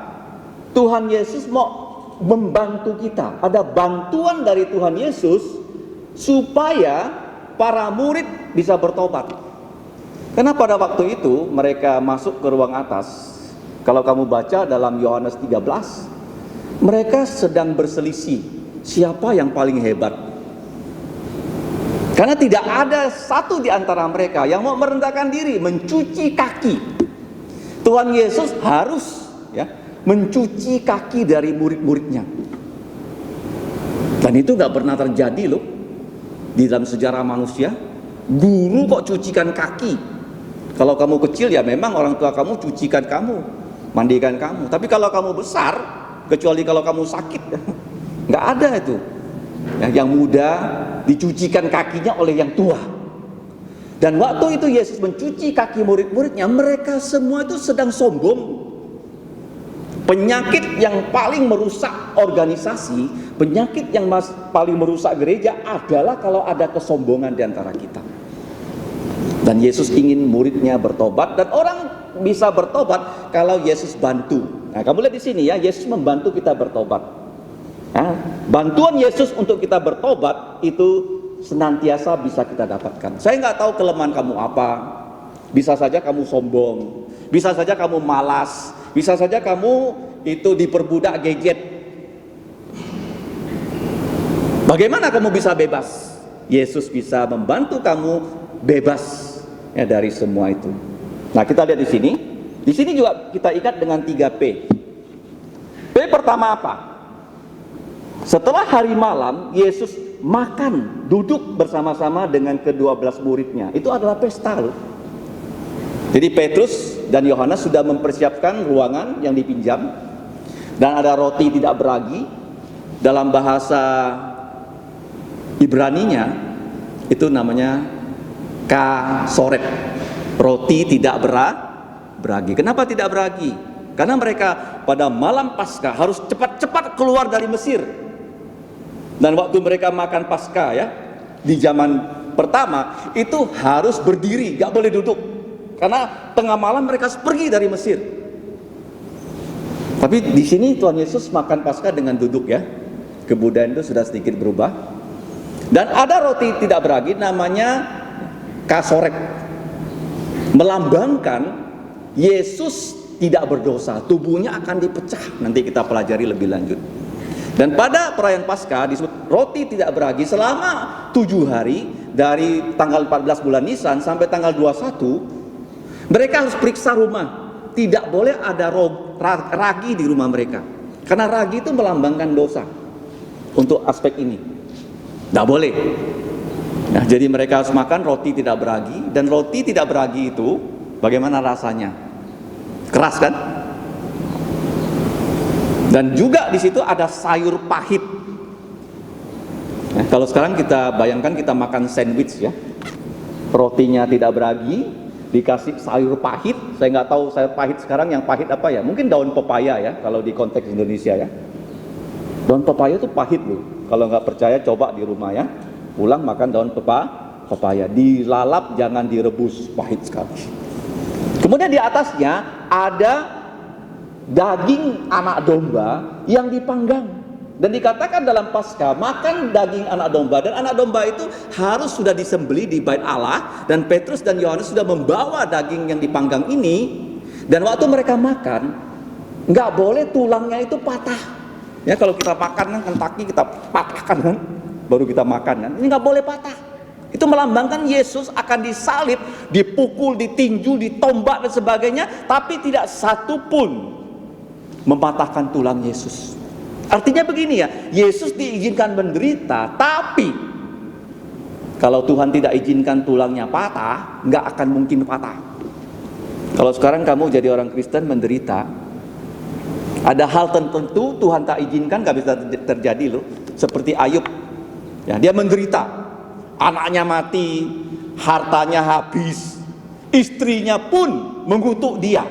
Tuhan Yesus mau membantu kita. Ada bantuan dari Tuhan Yesus supaya para murid bisa bertobat. Karena pada waktu itu mereka masuk ke ruang atas. Kalau kamu baca dalam Yohanes 13, mereka sedang berselisih siapa yang paling hebat. Karena tidak ada satu di antara mereka yang mau merendahkan diri, mencuci kaki. Tuhan Yesus harus mencuci kaki dari murid-muridnya. Dan itu gak pernah terjadi loh di dalam sejarah manusia. Guru kok cucikan kaki. Kalau kamu kecil ya memang orang tua kamu cucikan kamu, mandikan kamu. Tapi kalau kamu besar, kecuali kalau kamu sakit, nggak ada itu. Yang muda dicucikan kakinya oleh yang tua. Dan waktu itu Yesus mencuci kaki murid-muridnya, mereka semua itu sedang sombong. Penyakit yang paling merusak organisasi, penyakit yang paling merusak gereja adalah kalau ada kesombongan di antara kita. Dan Yesus ingin muridnya bertobat, dan orang bisa bertobat kalau Yesus bantu. Nah, kamu lihat di sini ya, Yesus membantu kita bertobat. Nah, bantuan Yesus untuk kita bertobat itu senantiasa bisa kita dapatkan. Saya nggak tahu kelemahan kamu apa. Bisa saja kamu sombong, bisa saja kamu malas, bisa saja kamu itu diperbudak gadget. Bagaimana kamu bisa bebas? Yesus bisa membantu kamu bebas dari semua itu. Nah, kita lihat di sini. Di sini juga kita ikat dengan 3P. P pertama apa? Setelah hari malam, Yesus makan, duduk bersama-sama dengan ke-12 muridnya. Itu adalah pesta loh. Jadi Petrus dan Yohanes sudah mempersiapkan ruangan yang dipinjam, dan ada roti tidak beragi. Dalam bahasa Ibraninya itu namanya kasoret, roti tidak beragi. Kenapa tidak beragi? Karena mereka pada malam Paskah harus cepat-cepat keluar dari Mesir. Dan waktu mereka makan Paskah di zaman pertama itu harus berdiri, gak boleh duduk. Karena tengah malam mereka pergi dari Mesir. Tapi di sini Tuhan Yesus makan Paskah dengan duduk ya. Kebudayaan itu sudah sedikit berubah. Dan ada roti tidak beragi namanya kasoret. Melambangkan Yesus tidak berdosa, tubuhnya akan dipecah. Nanti kita pelajari lebih lanjut. Dan pada perayaan Paskah disebut roti tidak beragi selama 7 hari, dari tanggal 14 bulan Nisan sampai tanggal 21. Mereka harus periksa rumah. Tidak boleh ada ragi di rumah mereka, karena ragi itu melambangkan dosa. Untuk aspek ini tidak boleh. Nah, jadi mereka harus makan roti tidak beragi. Dan roti tidak beragi itu bagaimana rasanya? Keras kan? Dan juga di situ ada sayur pahit. Nah, kalau sekarang kita bayangkan kita makan sandwich ya, rotinya tidak beragi, dikasih sayur pahit. Saya nggak tahu sayur pahit sekarang yang pahit apa ya? Mungkin daun pepaya ya, kalau di konteks Indonesia ya. Daun pepaya itu pahit loh. Kalau nggak percaya coba di rumah ya, pulang makan daun pepaya. Dilalap, jangan direbus, pahit sekali. Kemudian di atasnya ada daging anak domba yang dipanggang. Dan dikatakan dalam Paskah, makan daging anak domba. Dan anak domba itu harus sudah disembelih di bait Allah. Dan Petrus dan Yohanes sudah membawa daging yang dipanggang ini. Dan waktu mereka makan, nggak boleh tulangnya itu patah. Ya, kalau kita makan kan Kentucky kita patahkan kan, baru kita makan kan. Ini nggak boleh patah. Itu melambangkan Yesus akan disalib, dipukul, ditinju, ditombak dan sebagainya. Tapi tidak satu pun mematahkan tulang Yesus. Artinya begini ya, Yesus diizinkan menderita, tapi kalau Tuhan tidak izinkan tulangnya patah, nggak akan mungkin patah. Kalau sekarang kamu jadi orang Kristen menderita, ada hal tertentu Tuhan tak izinkan, nggak bisa terjadi loh. Seperti Ayub, ya, dia menderita, anaknya mati, hartanya habis, istrinya pun mengutuk dia.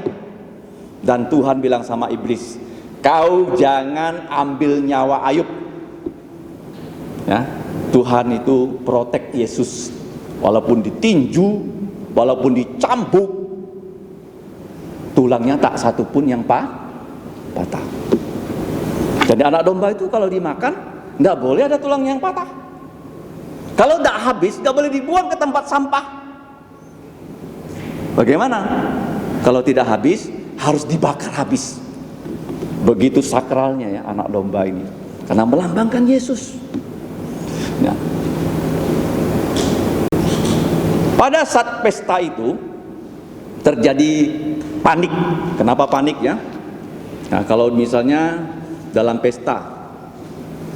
Dan Tuhan bilang sama iblis, kau jangan ambil nyawa Ayub. Ya, Tuhan itu protect Yesus, walaupun ditinju, walaupun dicambuk, tulangnya tak satu pun yang patah. Jadi anak domba itu kalau dimakan nggak boleh ada tulang yang patah. Kalau nggak habis nggak boleh dibuang ke tempat sampah. Bagaimana? Kalau tidak habis harus dibakar habis. Begitu sakralnya ya anak domba ini, karena melambangkan Yesus. Nah, pada saat pesta itu terjadi panik. Kenapa panik ya? Nah, kalau misalnya dalam pesta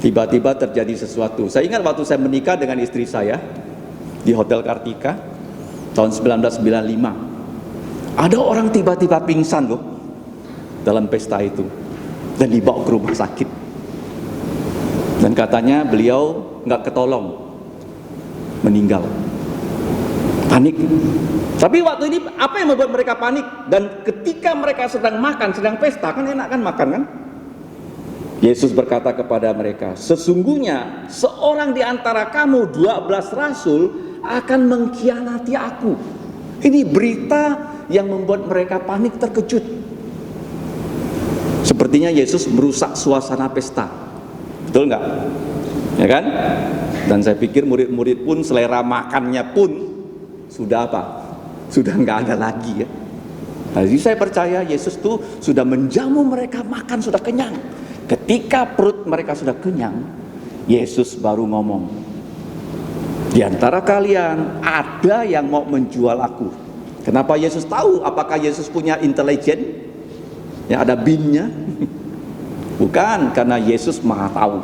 tiba-tiba terjadi sesuatu. Saya ingat waktu saya menikah dengan istri saya di Hotel Kartika tahun 1995. Ada orang tiba-tiba pingsan loh dalam pesta itu dan dibawa ke rumah sakit. Dan katanya beliau nggak ketolong, meninggal. Panik. Tapi waktu ini apa yang membuat mereka panik? Dan ketika mereka sedang makan, sedang pesta, kan enak kan makan kan? Yesus berkata kepada mereka, sesungguhnya seorang di antara kamu 12 rasul akan mengkhianati aku. Ini berita yang membuat mereka panik, terkejut. Sepertinya Yesus merusak suasana pesta. Betul nggak? Ya kan? Dan saya pikir murid-murid pun selera makannya pun sudah apa? Sudah nggak ada lagi ya. Nah, jadi saya percaya Yesus tuh sudah menjamu mereka makan, sudah kenyang. Ketika perut mereka sudah kenyang, Yesus baru ngomong, di antara kalian ada yang mau menjual aku. Kenapa Yesus tahu? Apakah Yesus punya intelijen? Ya, ada binnya? Bukan, karena Yesus maha tahu.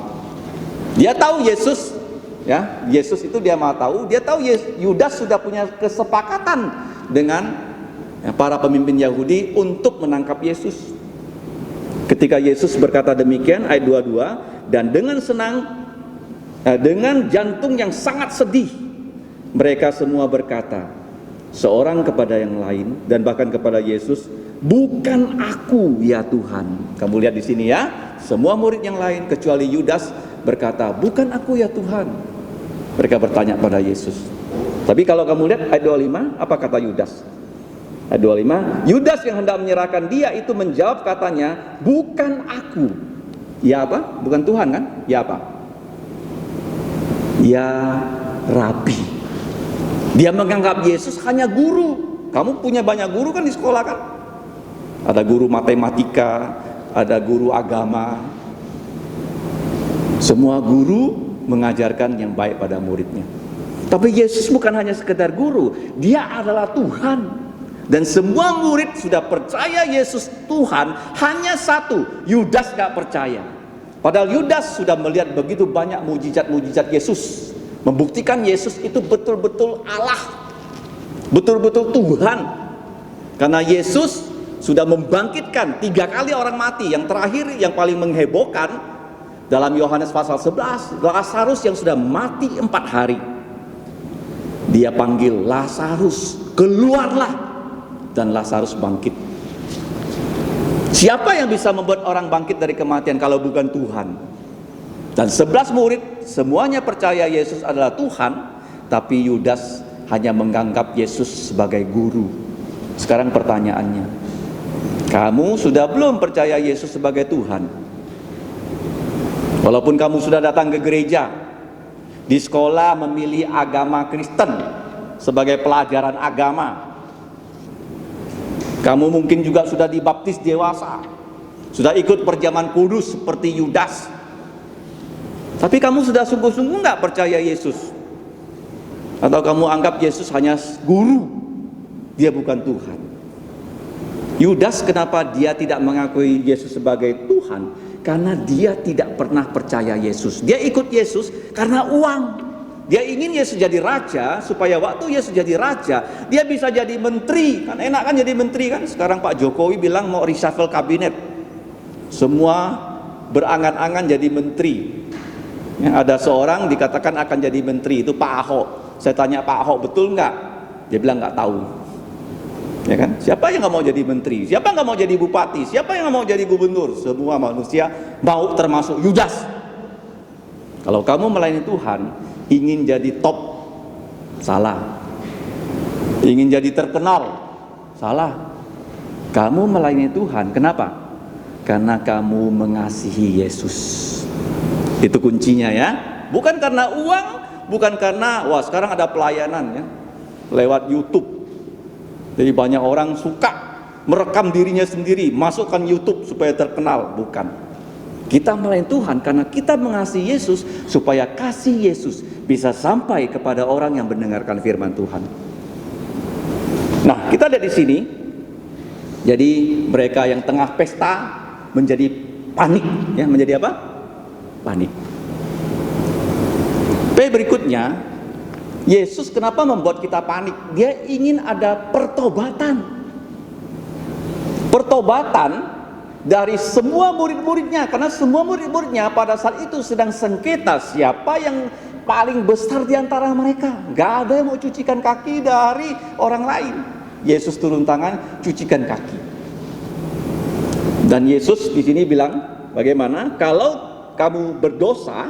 Dia tahu Yesus, ya, Yesus itu dia maha tahu. Dia tahu Yudas sudah punya kesepakatan dengan para pemimpin Yahudi untuk menangkap Yesus. Ketika Yesus berkata demikian, ayat 22, dan dengan dengan jantung yang sangat sedih, mereka semua berkata, seorang kepada yang lain dan bahkan kepada Yesus, bukan aku ya Tuhan. Kamu lihat di sini ya, semua murid yang lain kecuali Yudas berkata, bukan aku ya Tuhan. Mereka bertanya pada Yesus. Tapi kalau kamu lihat ayat 25, apa kata Yudas? Ayat 25, Yudas yang hendak menyerahkan dia itu menjawab katanya, bukan aku. Ya apa? Bukan Tuhan kan? Ya apa? Ya Rabi. Dia menganggap Yesus hanya guru. Kamu punya banyak guru kan di sekolah kan? Ada guru matematika, ada guru agama. Semua guru mengajarkan yang baik pada muridnya. Tapi Yesus bukan hanya sekedar guru, dia adalah Tuhan. Dan semua murid sudah percaya Yesus Tuhan, hanya satu, Yudas gak percaya. Padahal Yudas sudah melihat begitu banyak mujizat-mujizat Yesus, membuktikan Yesus itu betul-betul Allah, betul-betul Tuhan. Karena Yesus sudah membangkitkan 3 kali orang mati. Yang terakhir yang paling menghebohkan dalam Yohanes pasal 11, Lazarus yang sudah mati 4 hari. Dia panggil, Lazarus keluarlah, dan Lazarus bangkit. Siapa yang bisa membuat orang bangkit dari kematian kalau bukan Tuhan? Dan 11 murid semuanya percaya Yesus adalah Tuhan, tapi Yudas hanya menganggap Yesus sebagai guru. Sekarang pertanyaannya, kamu sudah belum percaya Yesus sebagai Tuhan? Walaupun kamu sudah datang ke gereja, di sekolah memilih agama Kristen sebagai pelajaran agama, kamu mungkin juga sudah dibaptis dewasa, sudah ikut perjamuan kudus seperti Yudas, tapi kamu sudah sungguh-sungguh nggak percaya Yesus? Atau kamu anggap Yesus hanya guru, dia bukan Tuhan? Yudas kenapa dia tidak mengakui Yesus sebagai Tuhan? Karena dia tidak pernah percaya Yesus. Dia ikut Yesus karena uang. Dia ingin Yesus jadi raja, supaya waktu Yesus jadi raja, dia bisa jadi menteri. Kan enak kan jadi menteri kan? Sekarang Pak Jokowi bilang mau reshuffle kabinet, semua berangan-angan jadi menteri. Ya, ada seorang dikatakan akan jadi menteri, itu Pak Ahok. Saya tanya Pak Ahok, betul nggak? Dia bilang nggak tahu. Ya kan? Siapa yang nggak mau jadi menteri? Siapa nggak mau jadi bupati? Siapa yang nggak mau jadi gubernur? Semua manusia mau, termasuk Yudas. Kalau kamu melayani Tuhan, ingin jadi top, salah. Ingin jadi terkenal, salah. Kamu melayani Tuhan, kenapa? Karena kamu mengasihi Yesus. Itu kuncinya ya. Bukan karena uang, bukan karena wah sekarang ada pelayanan ya lewat YouTube. Jadi banyak orang suka merekam dirinya sendiri, masukkan YouTube supaya terkenal. Bukan. Kita melayani Tuhan karena kita mengasihi Yesus, supaya kasih Yesus bisa sampai kepada orang yang mendengarkan firman Tuhan. Nah, kita lihat di sini. Jadi mereka yang tengah pesta menjadi panik, ya, menjadi apa? Panik. Berikutnya, Yesus kenapa membuat kita panik? Dia ingin ada pertobatan. Pertobatan dari semua murid-muridnya, karena semua murid-muridnya pada saat itu sedang sengketa siapa yang paling besar di antara mereka. Gak ada yang mau cucikan kaki dari orang lain. Yesus turun tangan, cucikan kaki. Dan Yesus di sini bilang, bagaimana? Kalau kamu berdosa,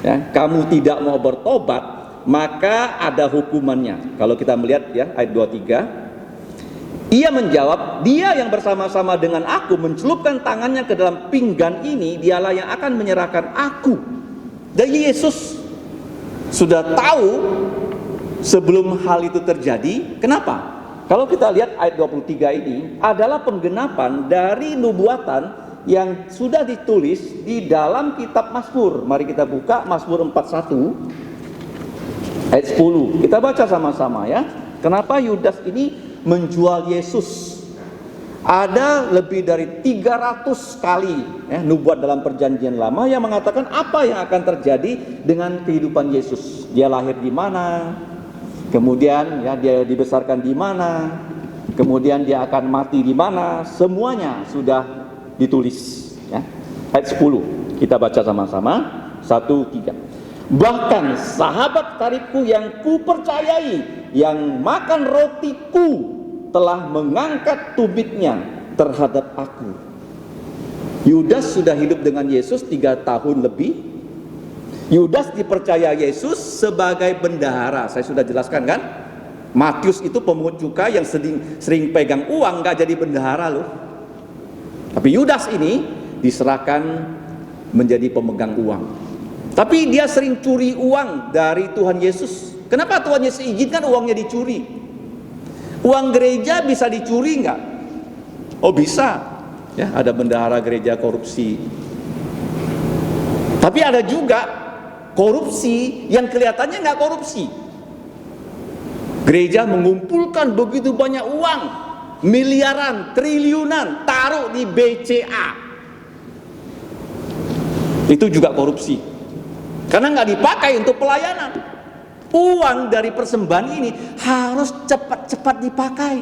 ya, kamu tidak mau bertobat, maka ada hukumannya. Kalau kita melihat ya ayat 23. Ia menjawab, dia yang bersama-sama dengan aku mencelupkan tangannya ke dalam pinggan ini, dialah yang akan menyerahkan aku. Jadi Yesus sudah tahu sebelum hal itu terjadi. Kenapa? Kalau kita lihat ayat 23 ini adalah penggenapan dari nubuatan yang sudah ditulis di dalam kitab Mazmur. Mari kita buka Mazmur 41 ayat 10. Kita baca sama-sama ya. Kenapa Yudas ini menjual Yesus? Ada lebih dari 300 kali ya, nubuat dalam perjanjian lama yang mengatakan apa yang akan terjadi dengan kehidupan Yesus. Dia lahir di mana, kemudian ya dia dibesarkan di mana, kemudian dia akan mati di mana, semuanya sudah ditulis ya. Ayat 10 kita baca sama-sama, 1-3. Bahkan sahabat karibku yang kupercayai, yang makan rotiku, telah mengangkat tumitnya terhadap aku. Yudas sudah hidup dengan Yesus 3 tahun lebih. Yudas dipercaya Yesus sebagai bendahara. Saya sudah jelaskan kan? Matius itu pemungut cukai yang sering pegang uang, gak jadi bendahara loh. Tapi Yudas ini diserahkan menjadi pemegang uang. Tapi dia sering curi uang dari Tuhan Yesus. Kenapa Tuhan Yesus izinkan uangnya dicuri? Uang gereja bisa dicuri enggak? Oh bisa, ya ada bendahara gereja korupsi. Tapi ada juga korupsi yang kelihatannya nggak korupsi. Gereja mengumpulkan begitu banyak uang, miliaran, triliunan, taruh di BCA. Itu juga korupsi. Karena nggak dipakai untuk pelayanan. Uang dari persembahan ini harus cepat-cepat dipakai.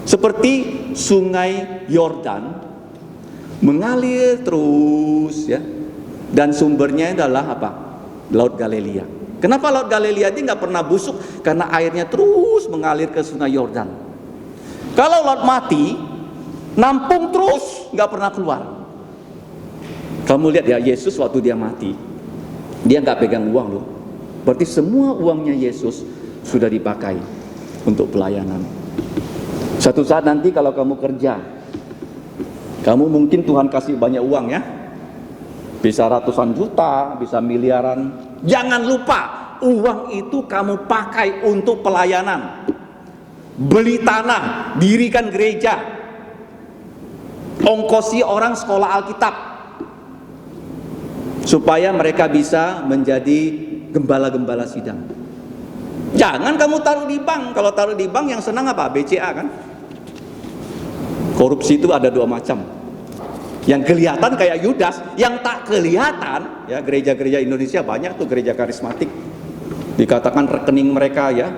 Seperti sungai Yordan mengalir terus ya. Dan sumbernya adalah apa? Laut Galilea. Kenapa Laut Galilea ini nggak pernah busuk? Karena airnya terus mengalir ke sungai Yordan. Kalau laut mati, nampung terus, nggak pernah keluar. Kamu lihat ya, Yesus waktu dia mati, dia nggak pegang uang loh. Berarti semua uangnya Yesus sudah dipakai untuk pelayanan. Suatu saat nanti kalau kamu kerja, kamu mungkin Tuhan kasih banyak uang ya. Bisa ratusan juta, bisa miliaran. Jangan lupa, uang itu kamu pakai untuk pelayanan. Beli tanah, dirikan gereja. Ongkosi orang sekolah Alkitab. Supaya mereka bisa menjadi gembala-gembala sidang. Jangan kamu taruh di bank. Kalau taruh di bank yang senang apa? BCA kan? Korupsi itu ada dua macam. Yang kelihatan kayak Yudas, yang tak kelihatan, ya gereja-gereja Indonesia banyak tuh gereja karismatik. Dikatakan rekening mereka ya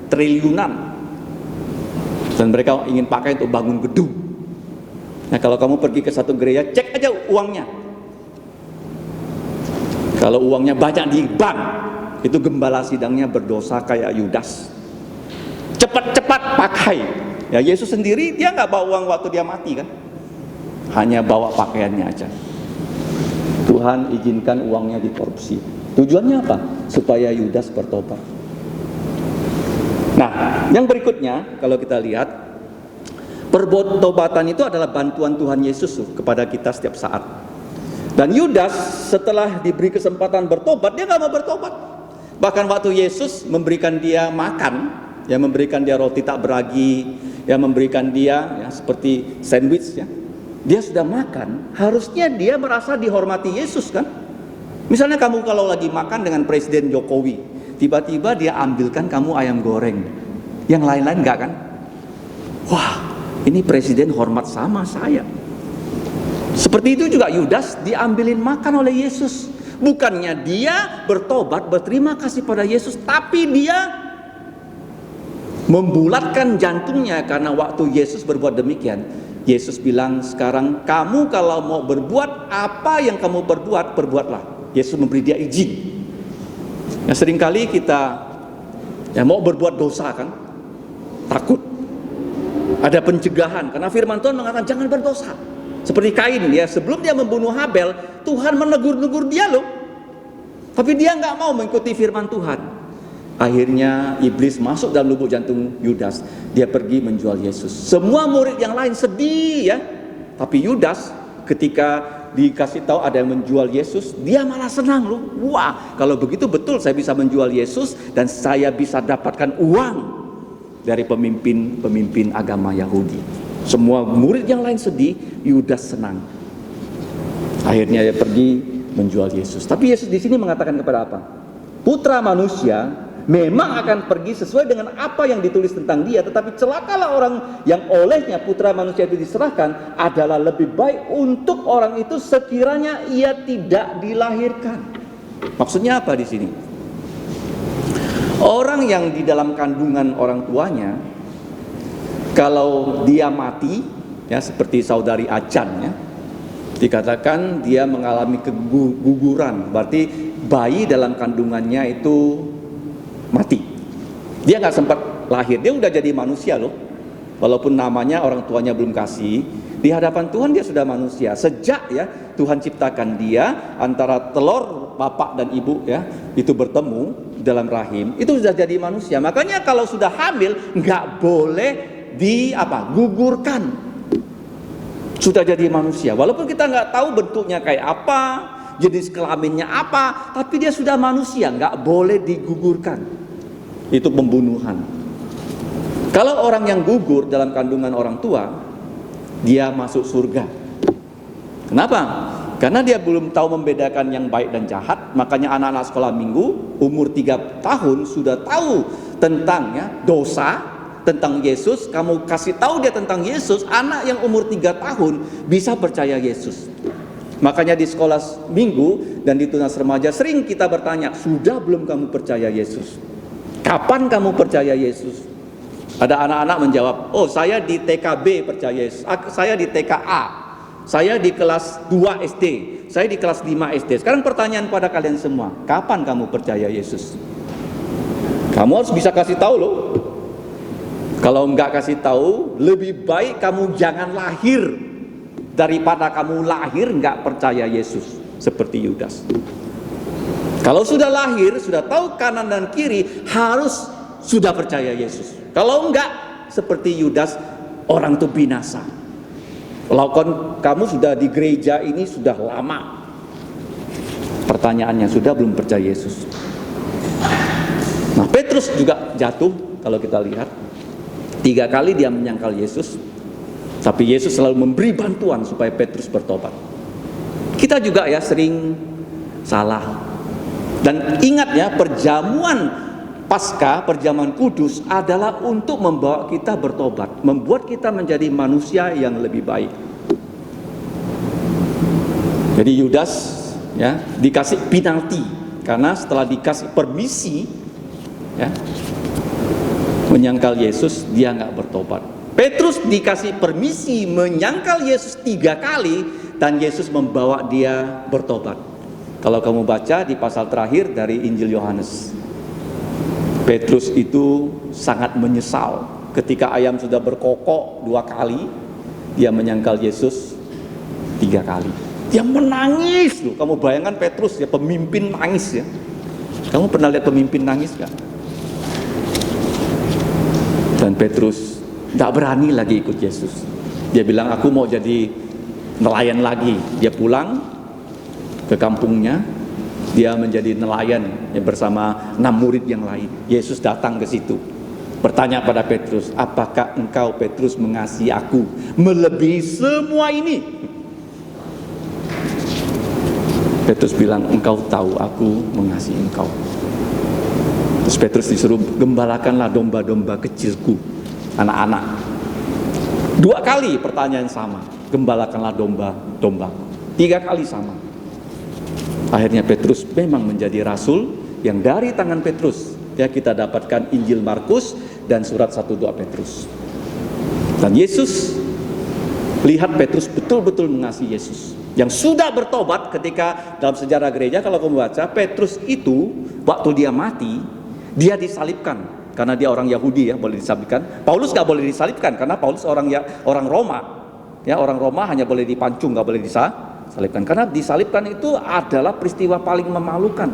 triliunan. Dan mereka ingin pakai untuk bangun gedung. Nah, kalau kamu pergi ke satu gereja, cek aja uangnya. Kalau uangnya banyak di bank, itu gembala sidangnya berdosa kayak Yudas. Cepat-cepat pakai. Ya Yesus sendiri dia nggak bawa uang waktu dia mati kan? Hanya bawa pakaiannya aja. Tuhan izinkan uangnya dikorupsi. Tujuannya apa? Supaya Yudas bertobat. Nah, yang berikutnya kalau kita lihat, pertobatan itu adalah bantuan Tuhan Yesus kepada kita setiap saat. Dan Yudas setelah diberi kesempatan bertobat, dia nggak mau bertobat. Bahkan waktu Yesus memberikan dia makan, ya memberikan dia roti tak beragi, ya memberikan dia ya seperti sandwich ya. Dia sudah makan, harusnya dia merasa dihormati Yesus kan? Misalnya kamu kalau lagi makan dengan Presiden Jokowi, tiba-tiba dia ambilkan kamu ayam goreng, yang lain-lain enggak kan? Wah, ini Presiden hormat sama saya. Seperti itu juga Yudas diambilin makan oleh Yesus. Bukannya dia bertobat, berterima kasih pada Yesus, tapi dia membulatkan jantungnya karena waktu Yesus berbuat demikian. Yesus bilang, sekarang kamu kalau mau berbuat apa yang kamu berbuat, perbuatlah. Yesus memberi dia izin. Ya seringkali kita ya mau berbuat dosa kan, takut. Ada pencegahan karena firman Tuhan mengatakan jangan berdosa. Seperti Kain ya, sebelum dia membunuh Habel, Tuhan menegur-negur dia loh. Tapi dia nggak mau mengikuti firman Tuhan. Akhirnya iblis masuk dalam lubuk jantung Yudas. Dia pergi menjual Yesus. Semua murid yang lain sedih ya. Tapi Yudas ketika dikasih tahu ada yang menjual Yesus, dia malah senang loh. Wah, kalau begitu betul saya bisa menjual Yesus dan saya bisa dapatkan uang dari pemimpin agama Yahudi. Semua murid yang lain sedih, Yudas senang. Akhirnya dia pergi menjual Yesus. Tapi Yesus di sini mengatakan kepada apa? Putra manusia memang akan pergi sesuai dengan apa yang ditulis tentang dia, tetapi celakalah orang yang olehnya putra manusia itu diserahkan, adalah lebih baik untuk orang itu sekiranya ia tidak dilahirkan. Maksudnya apa di sini? Orang yang di dalam kandungan orang tuanya, kalau dia mati, ya seperti saudari Acan ya, dikatakan dia mengalami keguguran, berarti bayi dalam kandungannya itu mati. Dia nggak sempat lahir, dia udah jadi manusia loh. Walaupun namanya orang tuanya belum kasih, di hadapan Tuhan dia sudah manusia. Sejak ya Tuhan ciptakan dia, antara telur bapak dan ibu ya itu bertemu dalam rahim, itu sudah jadi manusia. Makanya kalau sudah hamil nggak boleh gugurkan. Sudah jadi manusia. Walaupun kita nggak tahu bentuknya kayak apa, jenis kelaminnya apa, tapi dia sudah manusia, nggak boleh digugurkan. Itu pembunuhan. Kalau orang yang gugur dalam kandungan orang tua, dia masuk surga. Kenapa? Karena dia belum tahu membedakan yang baik dan jahat. Makanya anak-anak sekolah minggu umur 3 tahun sudah tahu tentang dosa, tentang Yesus. Kamu kasih tahu dia tentang Yesus, anak yang umur 3 tahun bisa percaya Yesus. Makanya di sekolah minggu dan di tunas remaja sering kita bertanya, sudah belum kamu percaya Yesus? Kapan kamu percaya Yesus? Ada anak-anak menjawab, oh saya di TKB percaya Yesus, saya di TKA, saya di kelas 2 SD, saya di kelas 5 SD. Sekarang pertanyaan pada kalian semua, kapan kamu percaya Yesus? Kamu harus bisa kasih tahu loh. Kalau enggak kasih tahu, lebih baik kamu jangan lahir daripada kamu lahir enggak percaya Yesus seperti Yudas. Kalau sudah lahir, sudah tahu kanan dan kiri, harus sudah percaya Yesus. Kalau enggak, seperti Yudas, orang itu binasa. Kalau kamu sudah di gereja ini sudah lama, pertanyaannya sudah belum percaya Yesus. Nah, Petrus juga jatuh. Kalau kita lihat 3 kali dia menyangkal Yesus, tapi Yesus selalu memberi bantuan supaya Petrus bertobat. Kita juga sering salah. Dan ingat perjamuan Paskah, perjamuan kudus adalah untuk membawa kita bertobat, membuat kita menjadi manusia yang lebih baik. Jadi Yudas dikasih penalti karena setelah dikasih permisi menyangkal Yesus, dia nggak bertobat. Petrus dikasih permisi menyangkal Yesus 3 kali dan Yesus membawa dia bertobat. Kalau kamu baca di pasal terakhir dari Injil Yohanes, Petrus itu sangat menyesal ketika ayam sudah berkokok 2 kali, dia menyangkal Yesus 3 kali. Dia menangis loh. Kamu bayangkan Petrus pemimpin nangis Kamu pernah lihat pemimpin nangis gak? Dan Petrus gak berani lagi ikut Yesus. Dia bilang, aku mau jadi nelayan lagi. Dia pulang ke kampungnya, dia menjadi nelayan bersama 6 murid yang lain. Yesus datang ke situ, bertanya pada Petrus, apakah engkau Petrus mengasihi aku melebihi semua ini? Petrus bilang, engkau tahu aku mengasihi engkau. Terus Petrus disuruh, gembalakanlah domba-domba kecilku, anak-anak. 2 kali pertanyaan sama, gembalakanlah domba-dombaku. 3 kali sama. Akhirnya Petrus memang menjadi rasul, yang dari tangan Petrus kita dapatkan Injil Markus dan surat 1-2 Petrus. Dan Yesus lihat Petrus betul-betul mengasihi Yesus, yang sudah bertobat. Ketika dalam sejarah gereja kalau kamu baca, Petrus itu waktu dia mati, dia disalibkan karena dia orang Yahudi boleh disalibkan. Paulus gak boleh disalibkan karena Paulus orang Roma. Orang Roma hanya boleh dipancung, gak boleh disalibkan. Karena disalibkan itu adalah peristiwa paling memalukan.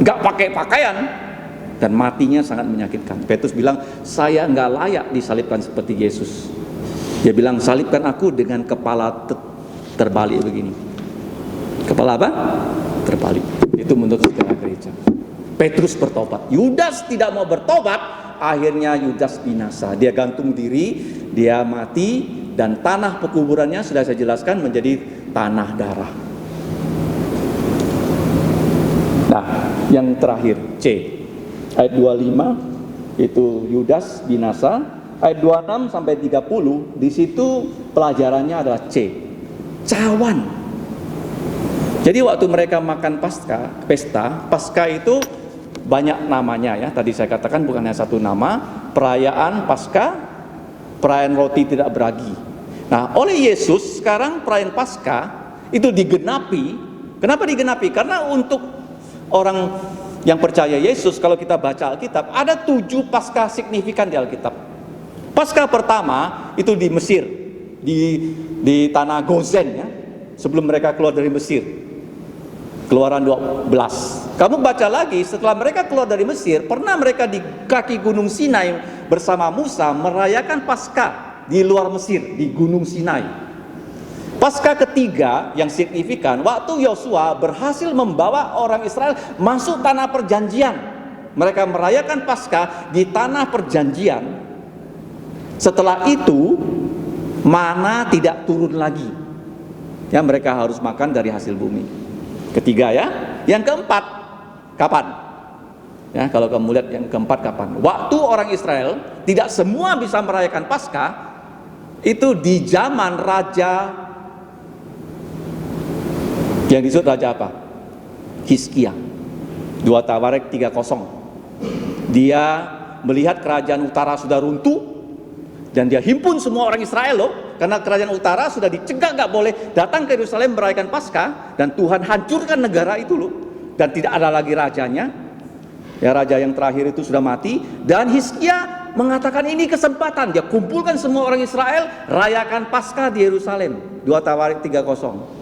Gak pakai pakaian dan matinya sangat menyakitkan. Petrus bilang, saya gak layak disalibkan seperti Yesus. Dia bilang, salibkan aku dengan kepala terbalik begini. Kepala apa? Terbalik. Itu menurut sejarah gereja. Petrus bertobat. Yudas tidak mau bertobat, akhirnya Yudas binasa. Dia gantung diri, dia mati, dan tanah pekuburannya sudah saya jelaskan menjadi tanah darah. Nah, yang terakhir C. Ayat 25 itu Yudas binasa. Ayat 26 sampai 30 di situ pelajarannya adalah C. Cawan. Jadi waktu mereka makan pesta itu banyak namanya Tadi saya katakan bukan hanya satu nama, perayaan Paskah, perayaan roti tidak beragi. Nah, oleh Yesus sekarang perayaan Paskah itu digenapi. Kenapa digenapi? Karena untuk orang yang percaya Yesus, kalau kita baca Alkitab, ada 7 Paskah signifikan di Alkitab. Paskah pertama itu di Mesir, di tanah Gozen sebelum mereka keluar dari Mesir. Keluaran 12. Kamu baca lagi, setelah mereka keluar dari Mesir, pernah mereka di kaki Gunung Sinai bersama Musa merayakan Paskah di luar Mesir, di Gunung Sinai. Paskah ketiga yang signifikan, waktu Yosua berhasil membawa orang Israel masuk tanah perjanjian. Mereka merayakan Paskah di tanah perjanjian. Setelah itu Mana tidak turun lagi. Ya, mereka harus makan dari hasil bumi. Ketiga ya. Yang keempat, kapan? Ya, kalau kamu lihat yang keempat kapan? Waktu orang Israel tidak semua bisa merayakan Paskah, itu di zaman raja yang disebut raja apa? Hizkia. 2 Tawarik 3:0. Dia melihat kerajaan utara sudah runtuh dan dia himpun semua orang Israel loh, karena kerajaan utara sudah dicegah nggak boleh datang ke Yerusalem merayakan Paskah, dan Tuhan hancurkan negara itu loh, dan tidak ada lagi rajanya. Ya, raja yang terakhir itu sudah mati, dan Hizkia mengatakan ini kesempatan, dia kumpulkan semua orang Israel, rayakan Paskah di Yerusalem. 2 Tawarik 3:0.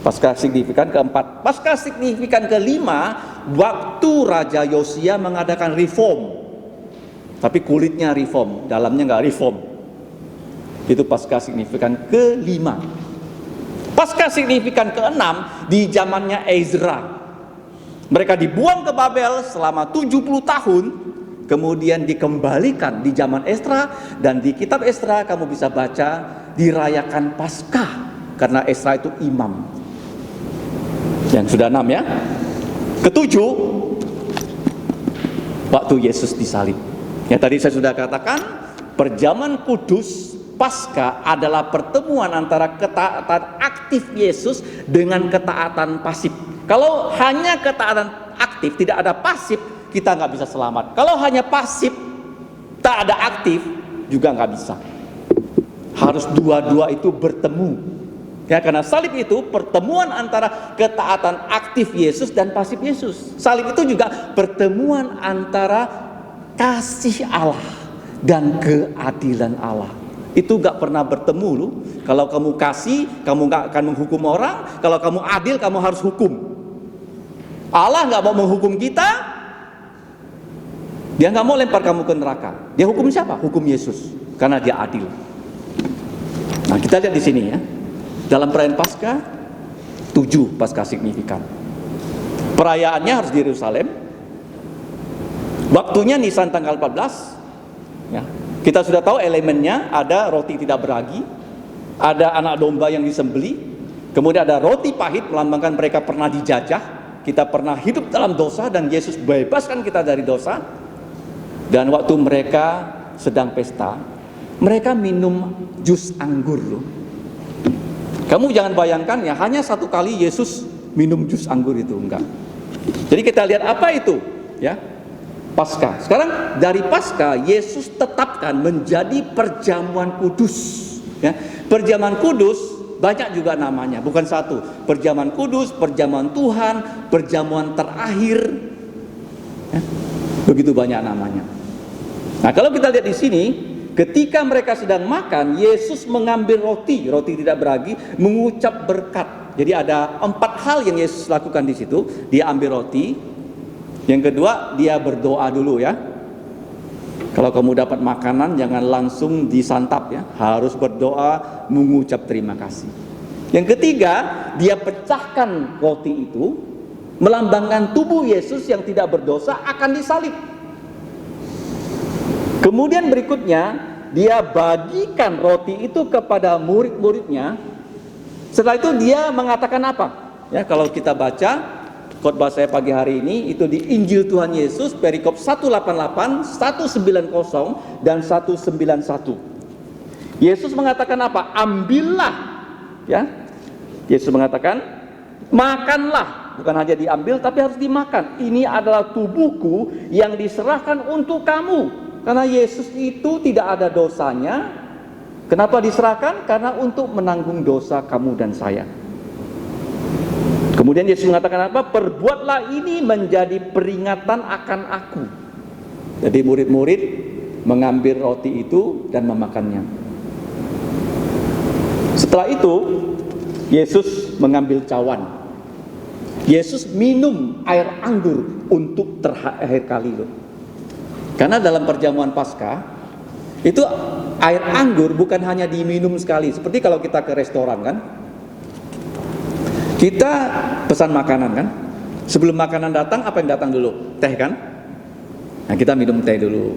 Paskah signifikan keempat. Paskah signifikan kelima, waktu Raja Yosia mengadakan reform, tapi kulitnya reform, dalamnya nggak reform. Itu Paskah signifikan kelima. Paskah signifikan keenam di zamannya Ezra. Mereka dibuang ke Babel selama 70 tahun, kemudian dikembalikan di zaman Esra, dan di kitab Esra kamu bisa baca dirayakan Paskah karena Esra itu imam. Yang sudah 6 ya. Ketujuh, waktu Yesus disalib. Ya, tadi saya sudah katakan, perjamuan kudus Paskah adalah pertemuan antara ketaatan aktif Yesus dengan ketaatan pasif. Kalau hanya ketaatan aktif, tidak ada pasif, kita nggak bisa selamat. Kalau hanya pasif, tak ada aktif, juga nggak bisa. Harus dua-dua itu bertemu. Ya, karena salib itu pertemuan antara ketaatan aktif Yesus dan pasif Yesus. Salib itu juga pertemuan antara kasih Allah dan keadilan Allah. Itu gak pernah bertemu loh. Kalau kamu kasih, kamu gak akan menghukum orang. Kalau kamu adil, kamu harus hukum. Allah gak mau menghukum kita. Dia gak mau lempar kamu ke neraka. Dia hukum siapa? Hukum Yesus, karena dia adil. Nah, kita lihat di sini ya. Dalam perayaan Paskah, 7 Paskah signifikan. Perayaannya harus di Yerusalem. Waktunya Nisan tanggal 14. Ya. Kita sudah tahu elemennya, ada roti tidak beragi, ada anak domba yang disembeli, kemudian ada roti pahit melambangkan mereka pernah dijajah, kita pernah hidup dalam dosa dan Yesus bebaskan kita dari dosa. Dan waktu mereka sedang pesta, mereka minum jus anggur loh. Kamu jangan bayangkan ya, hanya satu kali Yesus minum jus anggur itu, enggak. Jadi kita lihat apa itu ya, Paskah. Sekarang dari Paskah Yesus tetapkan menjadi perjamuan kudus ya. Perjamuan kudus banyak juga namanya, bukan satu. Perjamuan kudus, perjamuan Tuhan, perjamuan terakhir ya. Begitu banyak namanya. Nah, kalau kita lihat di sini, ketika mereka sedang makan, Yesus mengambil roti tidak beragi, mengucap berkat. Jadi ada 4 hal yang Yesus lakukan di situ. Dia ambil roti. Yang kedua, dia berdoa dulu ya. Kalau kamu dapat makanan, jangan langsung disantap ya. Harus berdoa, mengucap terima kasih. Yang ketiga, dia pecahkan roti itu, melambangkan tubuh Yesus yang tidak berdosa akan disalib. Kemudian berikutnya, dia bagikan roti itu kepada murid-muridnya. Setelah itu dia mengatakan apa? Ya, kalau kita baca khotbah saya pagi hari ini, itu di Injil Tuhan Yesus perikop 188, 190 dan 191. Yesus mengatakan apa? Ambillah ya. Yesus mengatakan, makanlah, bukan hanya diambil tapi harus dimakan. Ini adalah tubuhku yang diserahkan untuk kamu. Karena Yesus itu tidak ada dosanya. Kenapa diserahkan? Karena untuk menanggung dosa kamu dan saya. Kemudian Yesus mengatakan apa? Perbuatlah ini menjadi peringatan akan aku. Jadi murid-murid mengambil roti itu dan memakannya. Setelah itu Yesus mengambil cawan. Yesus minum air anggur untuk terakhir kali loh. Karena dalam perjamuan Paskah itu air anggur bukan hanya diminum sekali. Seperti kalau kita ke restoran kan, kita pesan makanan kan, sebelum makanan datang apa yang datang dulu? Teh kan? Nah, kita minum teh dulu.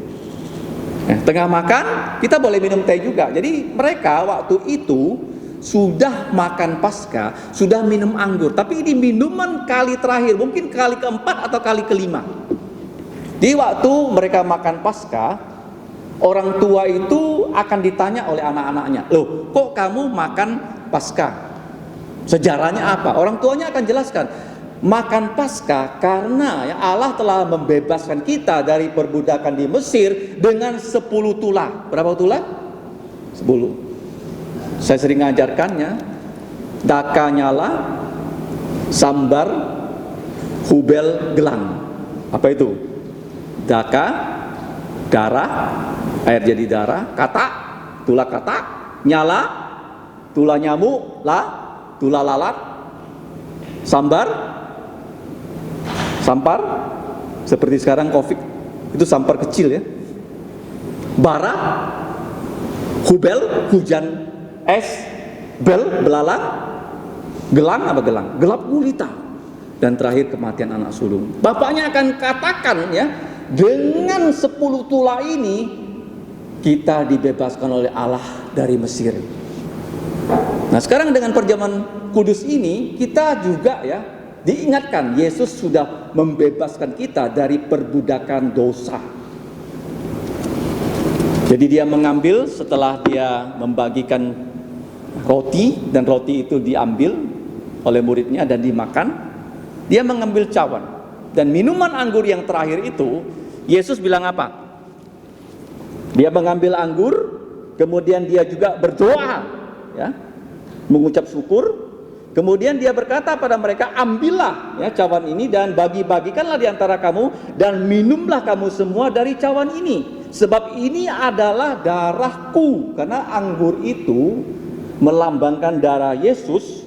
Tengah makan kita boleh minum teh juga. Jadi mereka waktu itu sudah makan Paskah, sudah minum anggur. Tapi ini minuman kali terakhir, mungkin kali keempat atau kali kelima. Di waktu mereka makan Paskah, orang tua itu akan ditanya oleh anak-anaknya, loh kok kamu makan Paskah? Sejarahnya apa? Orang tuanya akan jelaskan, makan Paskah karena Allah telah membebaskan kita dari perbudakan di Mesir dengan 10 tulah. Berapa tulah? 10. Saya sering ngajarkannya, daka nyala, sambar, hubel gelang. Apa itu? Daka, darah, air jadi darah, kata, tulah kata, nyala, tulah nyamuk, tulah lalat, sampar, seperti sekarang COVID, itu sampar kecil ya. Bara, hubel, hujan es, bel, belalang, gelang apa gelang? Gelap gulita. Dan terakhir kematian anak sulung. Bapaknya akan katakan ya, dengan 10 tulah ini kita dibebaskan oleh Allah dari Mesir. Nah sekarang dengan perjamuan kudus ini kita juga ya diingatkan Yesus sudah membebaskan kita dari perbudakan dosa. Jadi dia mengambil setelah dia membagikan roti, dan roti itu diambil oleh muridnya dan dimakan. Dia mengambil cawan dan minuman anggur yang terakhir itu, Yesus bilang apa? Dia mengambil anggur, kemudian dia juga berdoa, ya, mengucap syukur. Kemudian dia berkata pada mereka, ambillah ya cawan ini dan bagi-bagikanlah di antara kamu dan minumlah kamu semua dari cawan ini, sebab ini adalah darahku. Karena anggur itu melambangkan darah Yesus.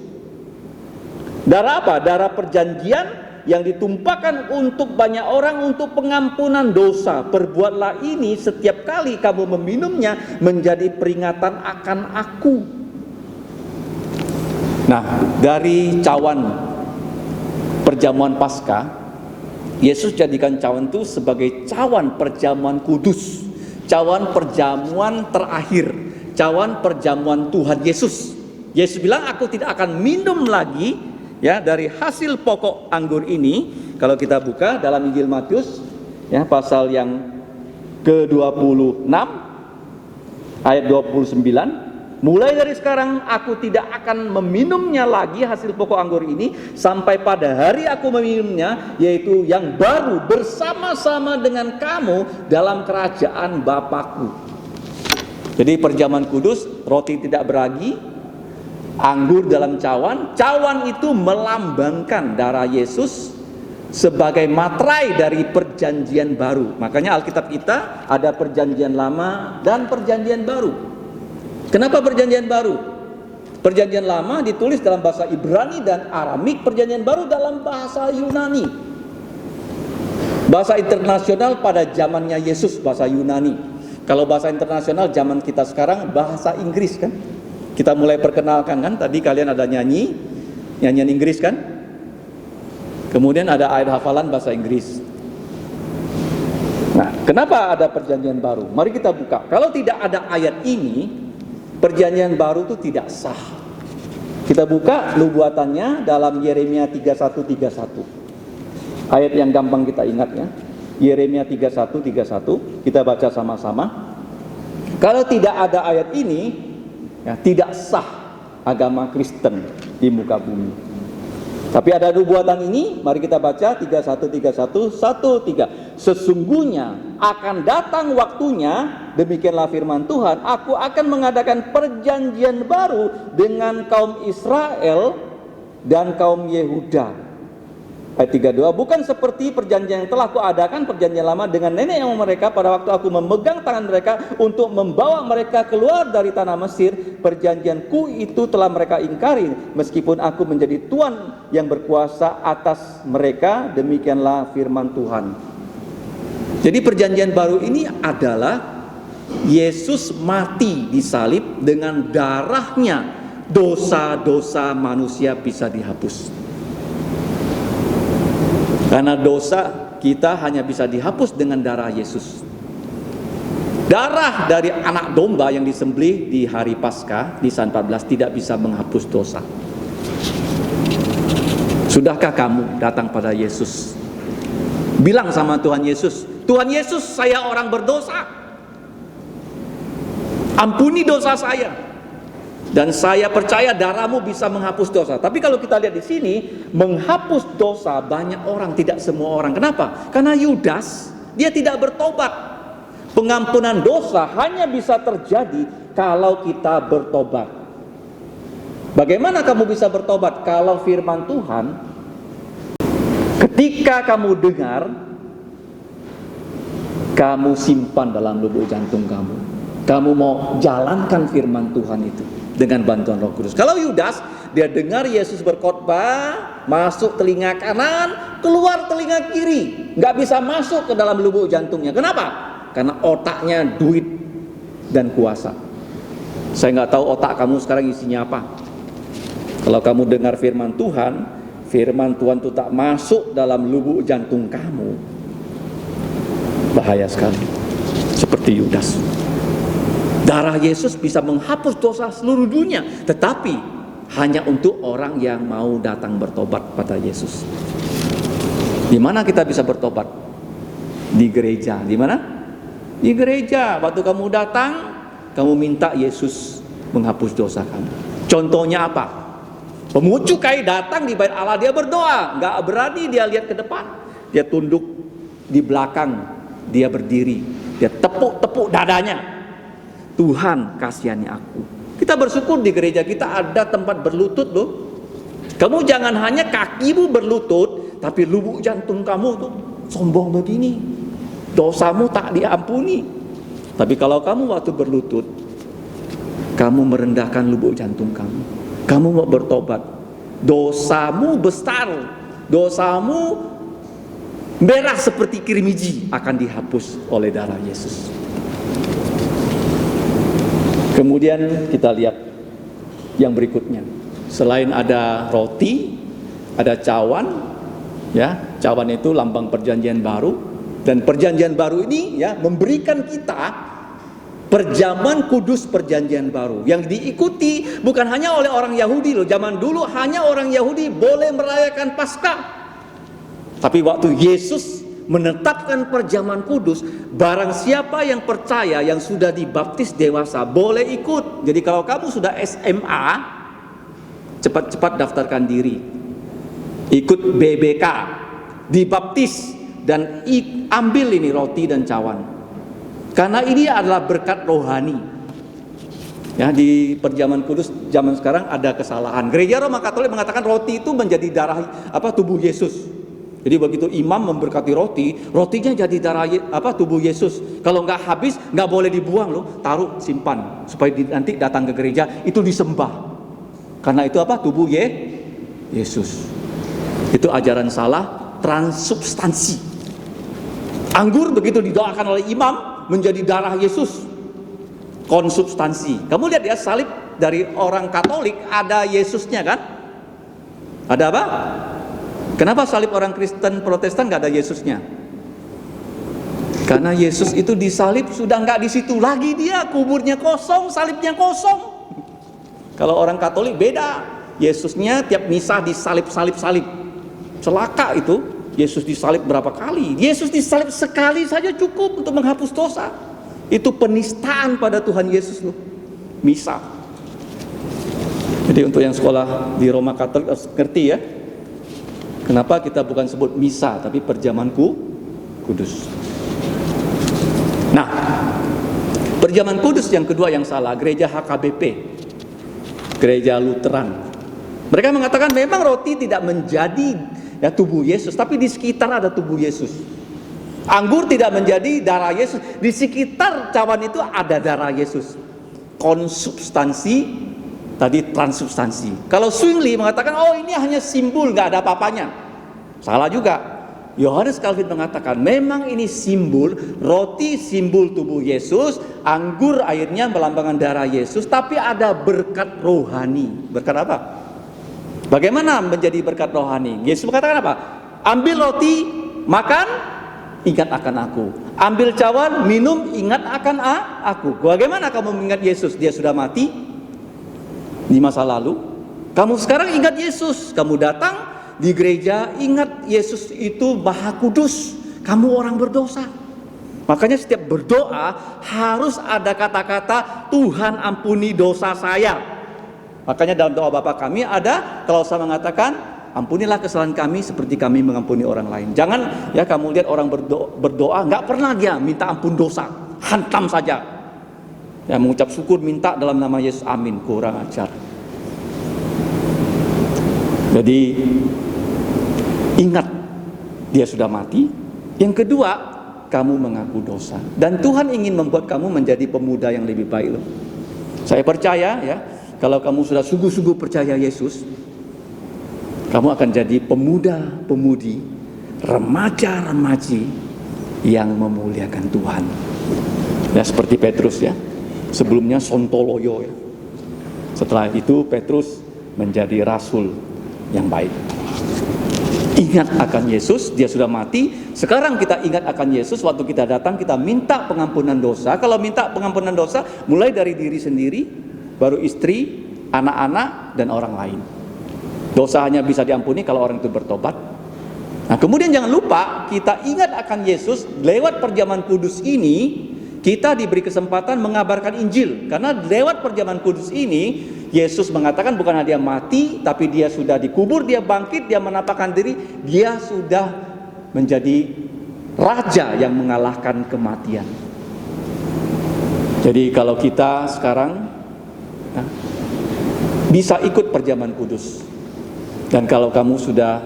Darah apa? Darah perjanjian yang ditumpahkan untuk banyak orang untuk pengampunan dosa. Perbuatlah ini setiap kali kamu meminumnya menjadi peringatan akan aku. Nah, dari cawan perjamuan Paskah, Yesus jadikan cawan itu sebagai cawan perjamuan kudus, cawan perjamuan terakhir, cawan perjamuan Tuhan Yesus. Yesus bilang, aku tidak akan minum lagi ya dari hasil pokok anggur ini. Kalau kita buka dalam Injil Matius ya pasal yang ke-26 ayat 29, mulai dari sekarang aku tidak akan meminumnya lagi hasil pokok anggur ini sampai pada hari aku meminumnya, yaitu yang baru bersama-sama dengan kamu dalam kerajaan Bapakku. Jadi perjamuan kudus, roti tidak beragi, anggur dalam cawan. Cawan itu melambangkan darah Yesus sebagai materai dari perjanjian baru. Makanya Alkitab kita ada perjanjian lama dan perjanjian baru. Kenapa perjanjian baru? Perjanjian lama ditulis dalam bahasa Ibrani dan Aramik, perjanjian baru dalam bahasa Yunani. Bahasa internasional pada zamannya Yesus bahasa Yunani. Kalau bahasa internasional zaman kita sekarang bahasa Inggris kan? Kita mulai perkenalkan kan, tadi kalian ada nyanyian Inggris kan? Kemudian ada ayat hafalan bahasa Inggris. Nah, kenapa ada perjanjian baru? Mari kita buka. Kalau tidak ada ayat ini, perjanjian baru itu tidak sah. Kita buka nubuatannya dalam Yeremia 31:31. Ayat yang gampang kita ingat ya. Yeremia 31:31, kita baca sama-sama. Kalau tidak ada ayat ini, ya, tidak sah agama Kristen di muka bumi. Tapi ada nubuatan ini, mari kita baca 31:31, 1-3. Sesungguhnya akan datang waktunya, demikianlah firman Tuhan, aku akan mengadakan perjanjian baru dengan kaum Israel dan kaum Yehuda. Ayat 32, bukan seperti perjanjian yang telah kuadakan perjanjian lama dengan nenek yang mereka pada waktu aku memegang tangan mereka untuk membawa mereka keluar dari tanah Mesir. Perjanjianku itu telah mereka ingkari, meskipun aku menjadi Tuhan yang berkuasa atas mereka. Demikianlah firman Tuhan. Jadi perjanjian baru ini adalah Yesus mati di salib, dengan darahnya dosa-dosa manusia bisa dihapus. Karena dosa kita hanya bisa dihapus dengan darah Yesus. Darah dari anak domba yang disembelih di hari Paskah di San 14 tidak bisa menghapus dosa. Sudahkah kamu datang pada Yesus? Bilang sama Tuhan Yesus, Tuhan Yesus, saya orang berdosa. Ampuni dosa saya. Dan saya percaya darahmu bisa menghapus dosa. Tapi kalau kita lihat di sini, menghapus dosa banyak orang, tidak semua orang. Kenapa? Karena Yudas, dia tidak bertobat. Pengampunan dosa hanya bisa terjadi kalau kita bertobat. Bagaimana kamu bisa bertobat? Kalau firman Tuhan, ketika kamu dengar, kamu simpan dalam lubuk jantung kamu. Kamu mau jalankan firman Tuhan itu dengan bantuan Roh Kudus. Kalau Yudas, dia dengar Yesus berkhotbah, masuk telinga kanan, keluar telinga kiri, nggak bisa masuk ke dalam lubuk jantungnya. Kenapa? Karena otaknya duit dan kuasa. Saya nggak tahu otak kamu sekarang isinya apa. Kalau kamu dengar firman Tuhan itu tak masuk dalam lubuk jantung kamu, bahaya sekali. Seperti Yudas. Darah Yesus bisa menghapus dosa seluruh dunia, tetapi hanya untuk orang yang mau datang bertobat pada Yesus. Di mana kita bisa bertobat? Di gereja. Di mana? Di gereja. Waktu kamu datang, kamu minta Yesus menghapus dosa kamu. Contohnya apa? Pemungut cukai datang di bait Allah, dia berdoa, nggak berani dia lihat ke depan. Dia tunduk di belakang, dia berdiri, dia tepuk-tepuk dadanya. Tuhan kasihani aku. Kita bersyukur di gereja kita ada tempat berlutut loh. Kamu jangan hanya kakimu berlutut, tapi lubuk jantung kamu tuh sombong begini. Dosamu tak diampuni. Tapi kalau kamu waktu berlutut, kamu merendahkan lubuk jantung kamu. Kamu mau bertobat. Dosamu besar. Dosamu merah seperti kirmiji akan dihapus oleh darah Yesus. Kemudian kita lihat yang berikutnya. Selain ada roti, ada cawan, ya, cawan itu lambang perjanjian baru, dan perjanjian baru ini ya memberikan kita perjamuan kudus perjanjian baru yang diikuti bukan hanya oleh orang Yahudi loh. Zaman dulu hanya orang Yahudi boleh merayakan Paskah. Tapi waktu Yesus menetapkan perjamuan kudus, barang siapa yang percaya, yang sudah dibaptis dewasa, boleh ikut. Jadi kalau kamu sudah SMA, cepat-cepat daftarkan diri, ikut BBK, dibaptis, dan ambil ini roti dan cawan. Karena ini adalah berkat rohani. Ya, di perjamuan kudus zaman sekarang ada kesalahan. Gereja Roma Katolik mengatakan roti itu menjadi darah tubuh Yesus. Jadi begitu imam memberkati roti, rotinya jadi darah tubuh Yesus. Kalau nggak habis, nggak boleh dibuang loh, taruh simpan supaya nanti datang ke gereja itu disembah. Karena itu tubuh Yesus. Itu ajaran salah, transubstansi. Anggur begitu didoakan oleh imam menjadi darah Yesus, konsubstansi. Kamu lihat ya, salib dari orang Katolik ada Yesusnya kan? Ada apa? Kenapa salib orang Kristen Protestan nggak ada Yesusnya? Karena Yesus itu disalib sudah nggak di situ lagi, dia kuburnya kosong, salibnya kosong. Kalau orang Katolik beda, Yesusnya tiap misa disalib. Celaka itu, Yesus disalib berapa kali? Yesus disalib sekali saja cukup untuk menghapus dosa. Itu penistaan pada Tuhan Yesus loh, misa. Jadi untuk yang sekolah di Roma Katolik harus ngerti ya. Kenapa kita bukan sebut misa tapi perjamuan kudus. Nah, perjamuan kudus yang kedua yang salah, gereja HKBP, gereja Lutheran. Mereka mengatakan memang roti tidak menjadi tubuh Yesus, tapi di sekitar ada tubuh Yesus. Anggur tidak menjadi darah Yesus, di sekitar cawan itu ada darah Yesus. Konsubstansi, tadi transubstansi. Kalau Zwingli mengatakan, oh ini hanya simbol, nggak ada apa-apanya. Salah juga. Yohanes Calvin mengatakan, memang ini simbol, roti simbol tubuh Yesus, anggur airnya melambangkan darah Yesus, tapi ada berkat rohani. Berkat apa? Bagaimana menjadi berkat rohani? Yesus mengatakan apa? Ambil roti, makan, ingat akan aku. Ambil cawan, minum, ingat akan aku. Bagaimana kamu mengingat Yesus? Dia sudah mati di masa lalu. Kamu sekarang ingat Yesus. Kamu datang di gereja, ingat Yesus itu Maha Kudus. Kamu orang berdosa. Makanya setiap berdoa harus ada kata-kata, Tuhan ampuni dosa saya. Makanya dalam doa Bapa kami ada klausa mengatakan, ampunilah kesalahan kami seperti kami mengampuni orang lain. Jangan ya kamu lihat orang berdoa nggak pernah dia minta ampun dosa, hantam saja. Ya mengucap syukur minta dalam nama Yesus, amin, kurang ajar. Jadi ingat dia sudah mati. Yang kedua, kamu mengaku dosa. Dan Tuhan ingin membuat kamu menjadi pemuda yang lebih baik loh. Saya percaya ya, kalau kamu sudah sungguh-sungguh percaya Yesus, kamu akan jadi pemuda-pemudi, remaja-remaji yang memuliakan Tuhan. Ya seperti Petrus ya. Sebelumnya sontoloyo ya. Setelah itu Petrus menjadi rasul yang baik. Ingat akan Yesus, dia sudah mati. Sekarang kita ingat akan Yesus. Waktu kita datang kita minta pengampunan dosa. Kalau minta pengampunan dosa mulai dari diri sendiri, baru istri, anak-anak, dan orang lain. Dosa hanya bisa diampuni kalau orang itu bertobat. Nah kemudian jangan lupa kita ingat akan Yesus. Lewat perjamuan kudus ini kita diberi kesempatan mengabarkan Injil. Karena lewat perjamuan kudus ini Yesus mengatakan bukan hanya dia mati, tapi dia sudah dikubur, dia bangkit, dia menampakkan diri, dia sudah menjadi raja yang mengalahkan kematian. Jadi kalau kita sekarang bisa ikut perjamuan kudus, dan kalau kamu sudah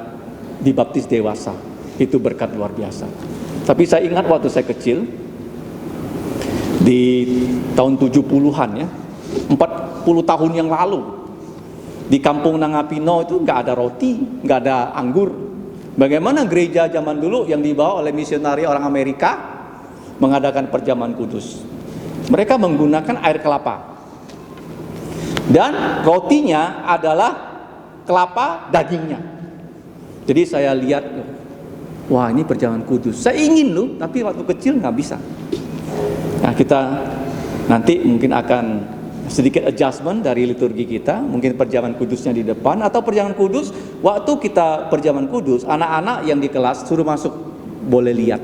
dibaptis dewasa, itu berkat luar biasa. Tapi saya ingat waktu saya kecil, di tahun 70-an ya, 40 tahun yang lalu, di kampung Nangapino itu nggak ada roti, nggak ada anggur. Bagaimana gereja zaman dulu yang dibawa oleh misionari orang Amerika mengadakan perjamuan kudus? Mereka menggunakan air kelapa, dan rotinya adalah kelapa dagingnya. Jadi saya lihat, wah ini perjamuan kudus. Saya ingin loh, tapi waktu kecil nggak bisa. Nah kita nanti mungkin akan sedikit adjustment dari liturgi kita, mungkin perjamuan kudusnya di depan, atau perjamuan kudus waktu kita perjamuan kudus, anak-anak yang di kelas suruh masuk boleh lihat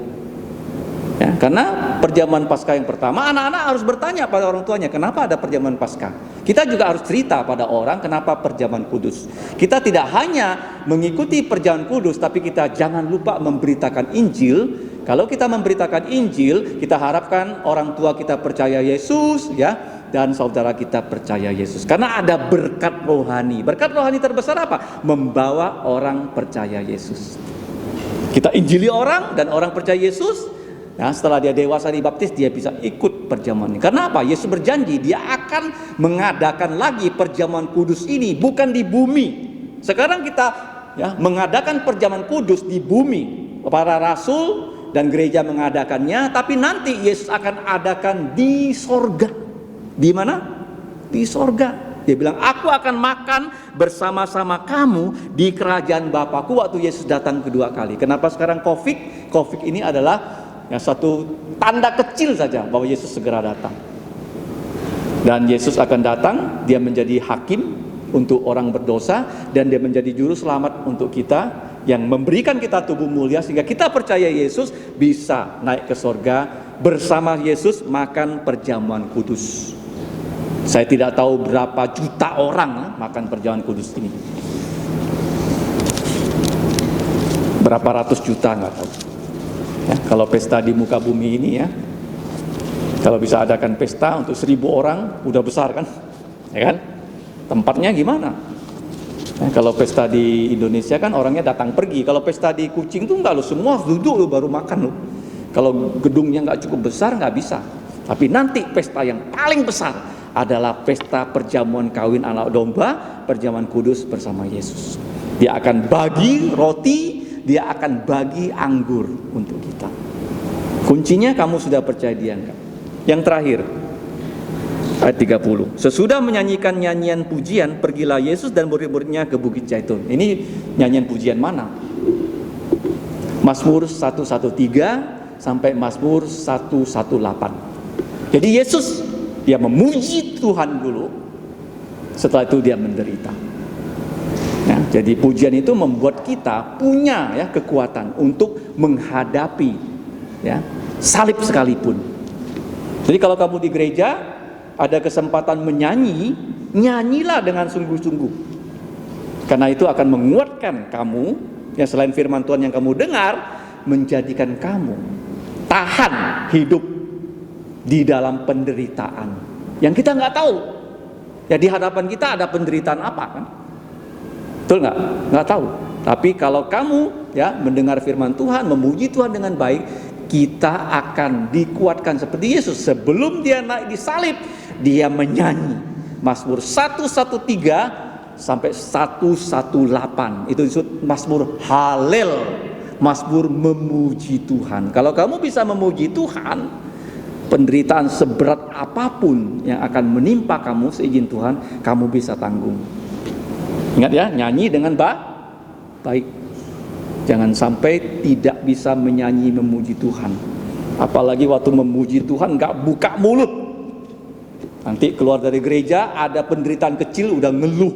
ya, karena perjamuan Paskah yang pertama anak-anak harus bertanya pada orang tuanya kenapa ada perjamuan Paskah. Kita juga harus cerita pada orang kenapa perjamuan kudus. Kita tidak hanya mengikuti perjamuan kudus, tapi kita jangan lupa memberitakan Injil. Kalau kita memberitakan Injil, kita harapkan orang tua kita percaya Yesus ya, dan saudara kita percaya Yesus. Karena ada berkat rohani. Berkat rohani terbesar apa? Membawa orang percaya Yesus. Kita injili orang dan orang percaya Yesus. Nah, setelah dia dewasa dibaptis, dia bisa ikut perjamuan ini. Karena apa? Yesus berjanji dia akan mengadakan lagi perjamuan kudus ini bukan di bumi. Sekarang kita ya mengadakan perjamuan kudus di bumi. Para rasul dan gereja mengadakannya, tapi nanti Yesus akan adakan di sorga. Di mana? Di sorga. Dia bilang, aku akan makan bersama-sama kamu di kerajaan Bapakku waktu Yesus datang kedua kali. Kenapa sekarang COVID? COVID ini adalah ya, satu tanda kecil saja bahwa Yesus segera datang. Dan Yesus akan datang, dia menjadi hakim untuk orang berdosa, dan dia menjadi juru selamat untuk kita, yang memberikan kita tubuh mulia sehingga kita percaya Yesus bisa naik ke sorga bersama Yesus makan perjamuan kudus. Saya tidak tahu berapa juta orang makan perjamuan kudus ini. Berapa ratus juta nggak tahu. Ya, kalau pesta di muka bumi ini ya, kalau bisa adakan pesta untuk 1.000 orang, udah besar kan? Ya kan? Tempatnya gimana? Nah, kalau pesta di Indonesia kan orangnya datang pergi. Kalau pesta di Kucing tuh enggak loh, semua duduk loh baru makan loh. Kalau gedungnya nggak cukup besar nggak bisa. Tapi nanti pesta yang paling besar adalah pesta perjamuan kawin anak domba, perjamuan kudus bersama Yesus. Dia akan bagi roti, dia akan bagi anggur untuk kita. Kuncinya kamu sudah percaya dia enggak? Yang terakhir, ayat 30. Sesudah menyanyikan nyanyian pujian, pergilah Yesus dan murid-muridnya ke Bukit Zaitun. Ini nyanyian pujian mana? Mazmur 113, sampai Mazmur 118. Jadi Yesus dia memuji Tuhan dulu, setelah itu dia menderita. Nah, jadi pujian itu membuat kita punya ya kekuatan untuk menghadapi ya salib sekalipun. Jadi kalau kamu di gereja ada kesempatan menyanyi, nyanyilah dengan sungguh-sungguh. Karena itu akan menguatkan kamu, yang selain firman Tuhan yang kamu dengar, menjadikan kamu tahan hidup di dalam penderitaan yang kita nggak tahu. Ya di hadapan kita ada penderitaan apa kan? Betul nggak? Nggak tahu. Tapi kalau kamu ya mendengar firman Tuhan, memuji Tuhan dengan baik, kita akan dikuatkan seperti Yesus. Sebelum dia naik di salib, dia menyanyi Mazmur 113 sampai 118. Itu disebut Mazmur Halel, Mazmur memuji Tuhan. Kalau kamu bisa memuji Tuhan, penderitaan seberat apapun yang akan menimpa kamu seizin Tuhan, kamu bisa tanggung. Ingat ya, nyanyi dengan baik. Jangan sampai tidak bisa menyanyi memuji Tuhan. Apalagi waktu memuji Tuhan gak buka mulut. Nanti keluar dari gereja ada penderitaan kecil udah ngeluh.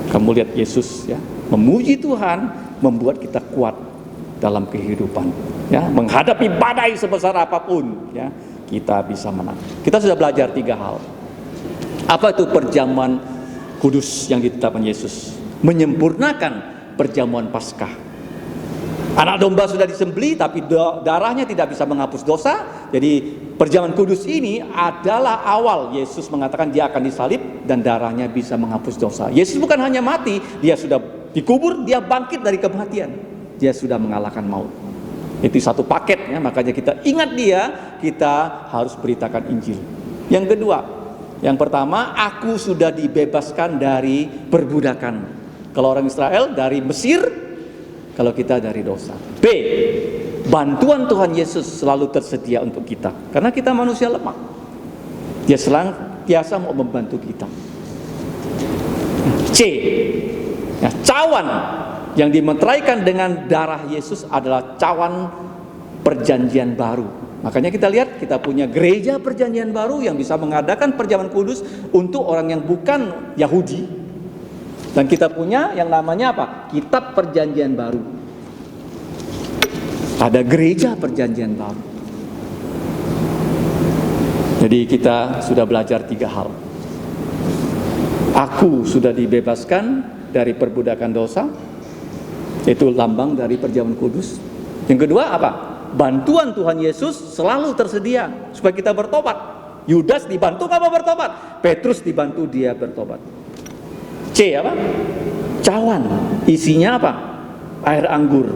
Kamu lihat Yesus ya, memuji Tuhan membuat kita kuat dalam kehidupan. Ya, menghadapi badai sebesar apapun, ya kita bisa menang. Kita sudah belajar 3 hal. Apa itu perjamuan kudus yang ditetapkan Yesus? Menyempurnakan perjamuan Paskah. Anak domba sudah disembelih, tapi darahnya tidak bisa menghapus dosa. Jadi perjamuan kudus ini adalah awal Yesus mengatakan dia akan disalib dan darahnya bisa menghapus dosa. Yesus bukan hanya mati, dia sudah dikubur, dia bangkit dari kematian. Dia sudah mengalahkan maut. Itu satu paket ya, makanya kita ingat dia, kita harus beritakan Injil. Yang kedua, yang pertama, aku sudah dibebaskan dari perbudakan. Kalau orang Israel dari Mesir, kalau kita dari dosa. B, bantuan Tuhan Yesus selalu tersedia untuk kita, karena kita manusia lemah. Dia senantiasa mau membantu kita. C, ya, cawan yang dimeteraikan dengan darah Yesus adalah cawan perjanjian baru. Makanya kita lihat kita punya gereja perjanjian baru yang bisa mengadakan perjamuan kudus untuk orang yang bukan Yahudi. Dan kita punya yang namanya apa? Kitab perjanjian baru. Ada gereja perjanjian baru. Jadi kita sudah belajar 3 hal. Aku sudah dibebaskan dari perbudakan dosa. Itu lambang dari perjamuan kudus. Yang kedua apa? Bantuan Tuhan Yesus selalu tersedia supaya kita bertobat. Yudas dibantu apa bertobat? Petrus dibantu dia bertobat. C apa? Cawan. Isinya apa? Air anggur.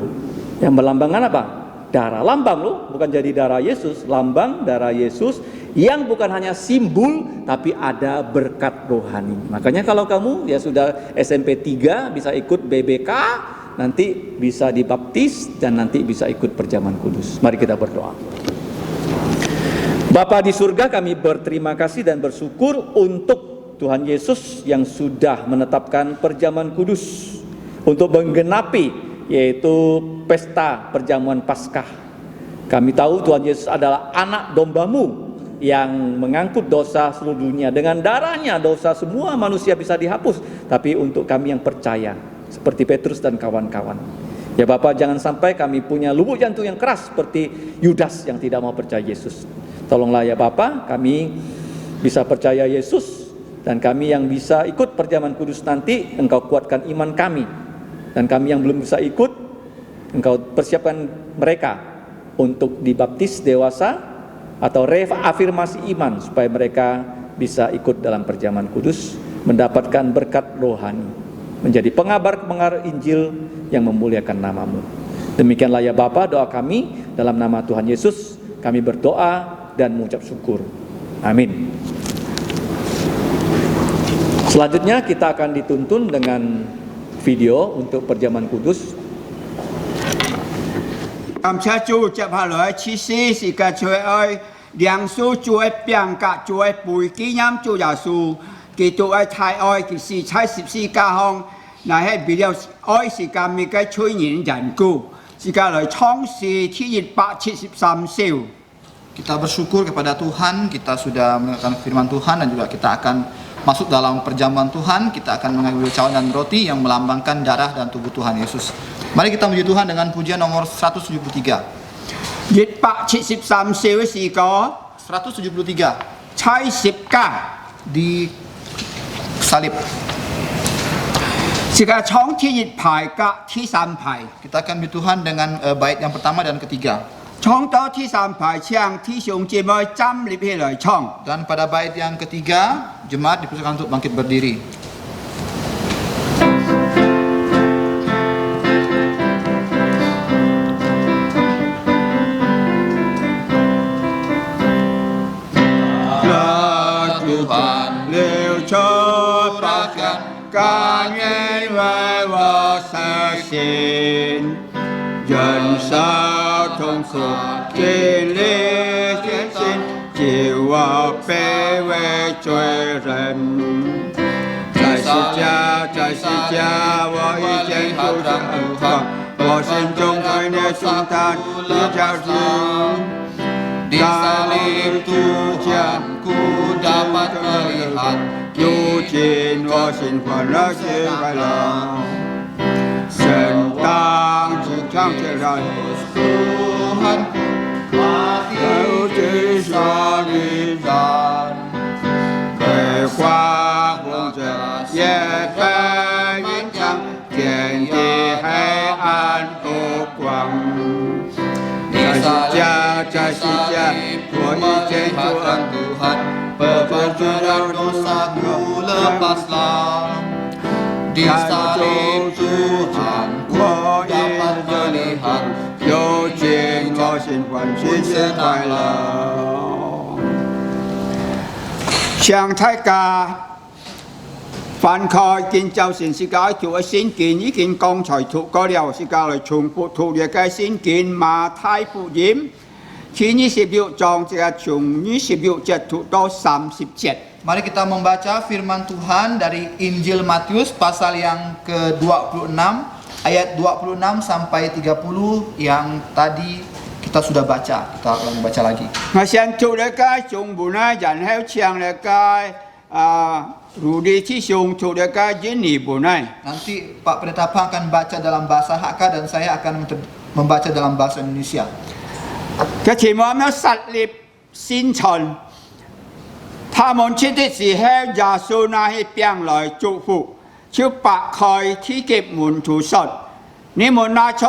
Yang melambangkan apa? Darah. Lambang loh, bukan jadi darah Yesus. Lambang darah Yesus yang bukan hanya simbol tapi ada berkat rohani. Makanya kalau kamu ya sudah SMP 3 bisa ikut BBK, nanti bisa dibaptis dan nanti bisa ikut perjamuan kudus. Mari kita berdoa. Bapa di surga, kami berterima kasih dan bersyukur untuk Tuhan Yesus yang sudah menetapkan perjamuan kudus untuk menggenapi yaitu pesta perjamuan Paskah. Kami tahu Tuhan Yesus adalah anak dombamu yang mengangkut dosa seluruh dunia. Dengan darahnya dosa semua manusia bisa dihapus. Tapi untuk kami yang percaya seperti Petrus dan kawan-kawan, ya Bapak, jangan sampai kami punya lubuk jantung yang keras seperti Yudas yang tidak mau percaya Yesus. Tolonglah ya Bapak, kami bisa percaya Yesus, dan kami yang bisa ikut perjamuan kudus nanti, Engkau kuatkan iman kami. Dan kami yang belum bisa ikut, Engkau persiapkan mereka untuk dibaptis dewasa atau reafirmasi iman supaya mereka bisa ikut dalam perjamuan kudus, mendapatkan berkat rohani, menjadi pengabar-pengabar Injil yang memuliakan nama-Mu. Demikianlah ya Bapa, doa kami dalam nama Tuhan Yesus. Kami berdoa dan mengucap syukur. Amin. Selanjutnya kita akan dituntun dengan video untuk perjamuan kudus. 感謝主接下來的設施是嘅主嘅愛，讓主主嘅病格主嘅背紀念主耶穌，基督嘅太愛其實在十字架上，乃係為了愛是咁嘅催人人故， Sekali Chongsi Tiyit Pak Cit 13 Siu. Kita bersyukur kepada Tuhan, kita sudah mendengarkan firman Tuhan dan juga kita akan masuk dalam perjamuan Tuhan. Kita akan mengambil cawan dan roti yang melambangkan darah dan tubuh Tuhan Yesus. Mari kita memuji Tuhan dengan pujian nomor 173. Yit Pak Cit 13 Siu Siko 173 Chai Sipka di salib. Sekali Chong Tiyit Pai Ka Ti San Pai. Kita akan memuji Tuhan dengan bait yang pertama dan ketiga. Chong Do Ti San Pai Chiang Ti Xiong Ji Moi Jam Lip He Lai Chong. Dan pada bait yang ketiga, jemaat dipersilakan untuk bangkit berdiri. Tuhan liu curahkan kangen wewa sasin dân sao thông suốt trên lý thiên sinh chiều bê về chơi rèm trái sĩ cha wo y chén tu sang tu phật wo sinh chung khai nê chúng ta đưa trao riêng Di salib Tuhan ku dapat melihat 如今我心欢乐心快乐，圣当主唱起来， Tuhan mati 有至上的人，被花红着也被云长，天地黑暗不光。 在世家，我已经做 Tuhan perbuatan dosaku lepaslah di salib Tuhan ku dapat melihat 有情我心欢喜心快乐。向大家翻開見就善世界條嘅先見，已經剛才讀過了，世界嚟重複讀嘅嘅先見馬太福音，前26章這個從26節讀到30節。 Mari kita membaca firman Tuhan dari Injil Matius pasal yang ke-26 ayat 26 sampai 30 yang tadi kita sudah baca. Kita akan baca lagi. 我先讀嘅嘅從本來然後唱嘅嘅如理之上讀嘅嘅印尼本來。 Nanti Pak Pendeta Pang akan baca dalam bahasa Hakka dan saya akan membaca dalam bahasa Indonesia. 嘅前面有實力先秦。 他們吃的時候，耶穌拿起餅來祝福，就擘開天給門徒說：你們拿出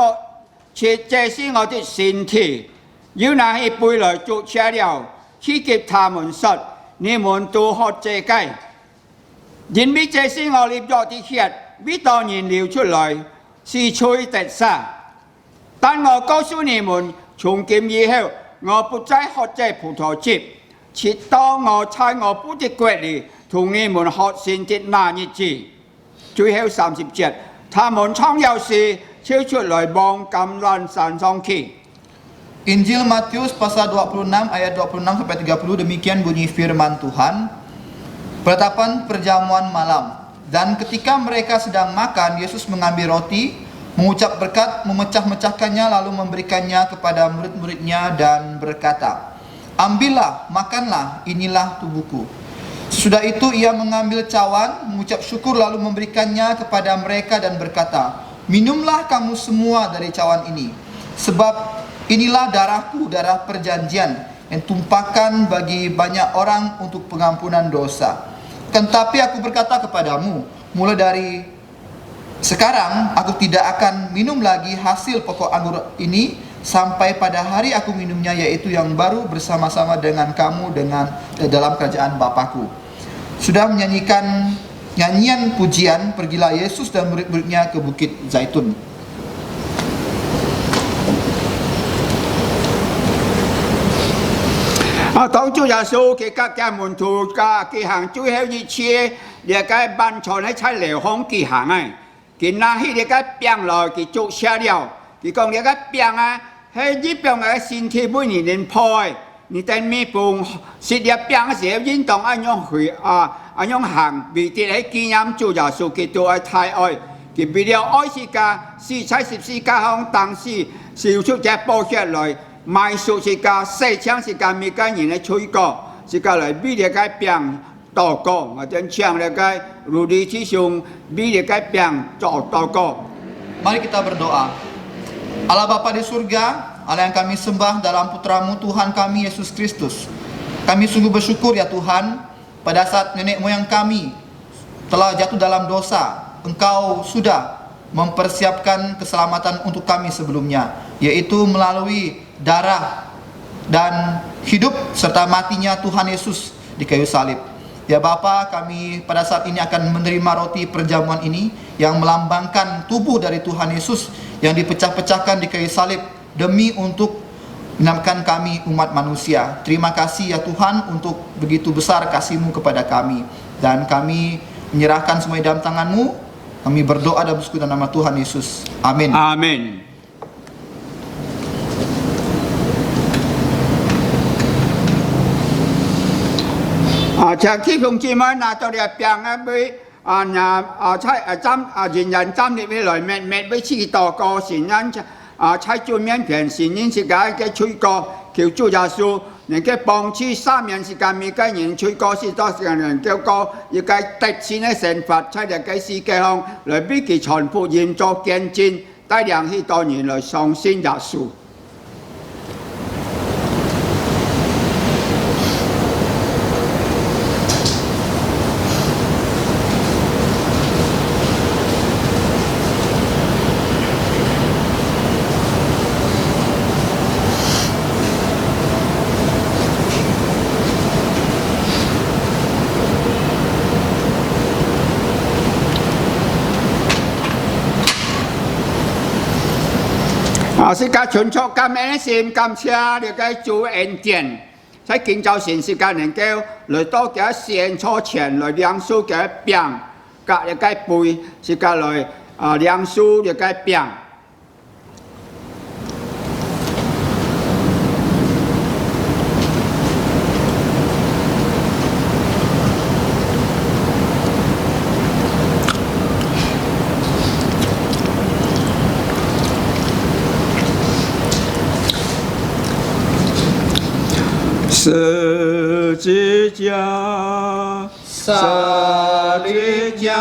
吃，這是我的身體。又拿起杯來祝謝了，天給他們說：你們都喝這個，因為這是我立約的血，必當然流出來，是罪的沙。但我告訴你們，從今以後，我不再喝這葡萄汁。 直到我在我父的國裏同你們喝新的那日子。最後30節，他們常有事超出來往橄欖山上去。 Injil Matius pasal 26 ayat 26 sampai 30 demikian bunyi firman Tuhan. Penetapan perjamuan malam. Dan ketika mereka sedang makan, Yesus mengambil roti, mengucap berkat, memecah-mecahkannya lalu memberikannya kepada murid-muridnya dan berkata, ambillah, makanlah, inilah tubuhku. Sesudah itu ia mengambil cawan, mengucap syukur lalu memberikannya kepada mereka dan berkata, minumlah kamu semua dari cawan ini. Sebab inilah darahku, darah perjanjian yang tumpahkan bagi banyak orang untuk pengampunan dosa. Tetapi aku berkata kepadamu, mulai dari sekarang aku tidak akan minum lagi hasil pokok anggur ini sampai pada hari aku minumnya, yaitu yang baru bersama-sama dengan kamu dalam kerajaan Bapakku. Sudah menyanyikan nyanyian pujian, pergilah Yesus dan murid-muridnya ke Bukit Zaitun.當主耶穌嘅嘅門徒嘅行最後一次，你嘅班場喺出嚟空嘅行啊，佢拿起你嘅餅來，佢做下了，佢講你嘅餅啊。 喺呢邊嘅身體每年派，你等咩飯食啲餅嘅時候，應當按樣去按樣行，未跌喺經驗做耶穌基督嘅太愛，佢為了愛世界，死在十字架上，當時燒出這寶血來，賣贖世界，洗清世界每個人嘅罪過，世界來為了個病禱告，或者唱了個如理之上，為了個病做禱告。 Mari kita berdoa. Allah Bapa di surga, Allah yang kami sembah dalam putramu Tuhan kami Yesus Kristus. Kami sungguh bersyukur ya Tuhan, pada saat nenek moyang kami telah jatuh dalam dosa, Engkau sudah mempersiapkan keselamatan untuk kami sebelumnya, yaitu melalui darah dan hidup serta matinya Tuhan Yesus di kayu salib. Ya Bapa, kami pada saat ini akan menerima roti perjamuan ini yang melambangkan tubuh dari Tuhan Yesus yang dipecah-pecahkan di kayu salib demi untuk menyelamatkan kami umat manusia. Terima kasih ya Tuhan untuk begitu besar kasih-Mu kepada kami. Dan kami menyerahkan semua dalam tangan-Mu. Kami berdoa dan bersyukur dalam nama Tuhan Yesus. Amin. Amin. Chàng thi phụng chi mới là tôi đẹp chàng với nhà nhìn nhận trăm thì với lời mẹ mẹ với chi tỏ co xin nhân trái chu miễn phiền xin nhân sự cái chui co kiểu chu gia su những cái bông chi sa miễn sự cái mi cái nhìn chui co xin to sự cái kêu co những cái tịch xin cái sản phật trái được cái si cái hông lời biết kỳ toàn phụ hiện cho kiên trinh đại量khi to nhìn lời song xin gia su. Sự ca chuẩn cho cảm ơn xin cảm謝được cái chủ恩典，在建造城市嘅能夠來多嘅先初前來兩數嘅病，隔一個背是個來兩數一個病。十字架，十字架，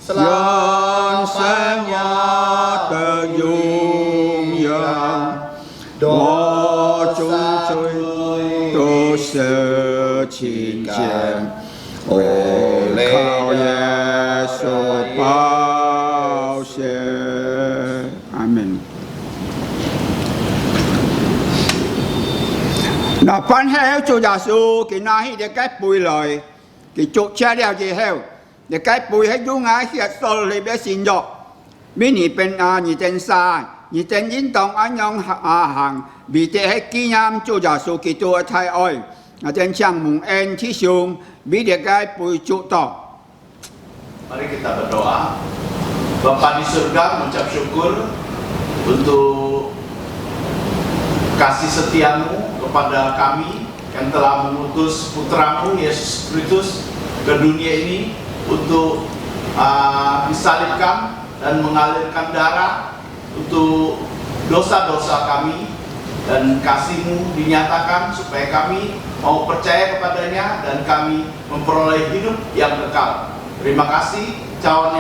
让生活的荣耀，我主罪都是清洁，靠耶稣宝血，阿门。那翻喺做耶穌，佢拿起隻雞背來，佢捉車了之後，隻雞背喺中間血數裏邊先咗，明年變你真晒，你真應當安樣行，未得喺紀念做耶穌基督嘅太愛，我真想蒙恩之上，俾隻雞背捉到。Mari kita berdoa. Bapa di surga, mengucap syukur untuk kasih setiamu kepada kami yang telah mengutus putramu Yesus Kristus ke dunia ini untuk disalibkan dan mengalirkan darah untuk dosa-dosa kami, dan kasih-Mu dinyatakan supaya kami mau percaya kepadanya dan kami memperoleh hidup yang kekal. Terima kasih, cawan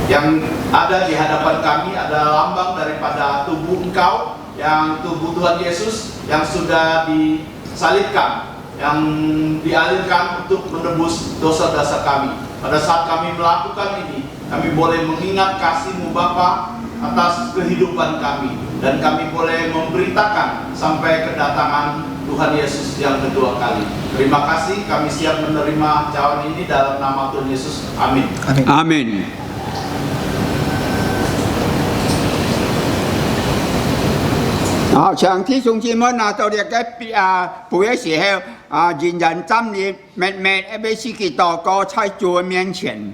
yang ada di hadapan kami adalah lambang daripada tubuh Engkau, yang tubuh Tuhan Yesus yang sudah disalibkan, yang dialirkan untuk menebus dosa-dosa kami. Pada saat kami melakukan ini, kami boleh mengingat kasih-Mu Bapa atas kehidupan kami, dan kami boleh memberitakan sampai kedatangan Tuhan Yesus yang kedua kali. Terima kasih, kami siap menerima cawan ini dalam nama Tuhan Yesus. Amin. Amin. Chàng thí xuống chi mới nào tôi được cái buổi時候人人針你每每被司機禱告在主面前。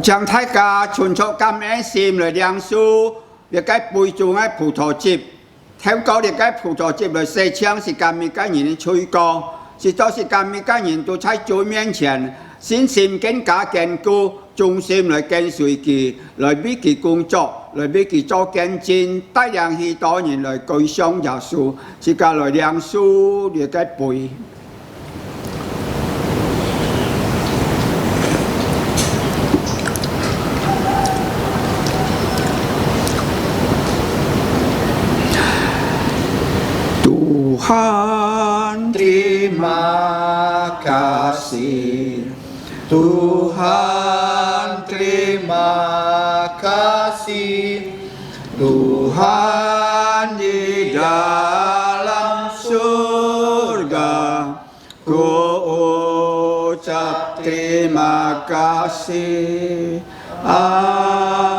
像大家存出感恩心來領受，你該背住嘅葡萄汁，聽講你該葡萄汁來寫槍是今日嘅人吹歌，是都是今日嘅人都在主面前，信心更加堅固，忠心來跟隨佢，來俾佢工作，來俾佢做見證，帶領許多人來歸向耶穌，是個來領受你該背。Tuhan terima kasih, Tuhan terima kasih, Tuhan di dalam surga, ku ucap terima kasih,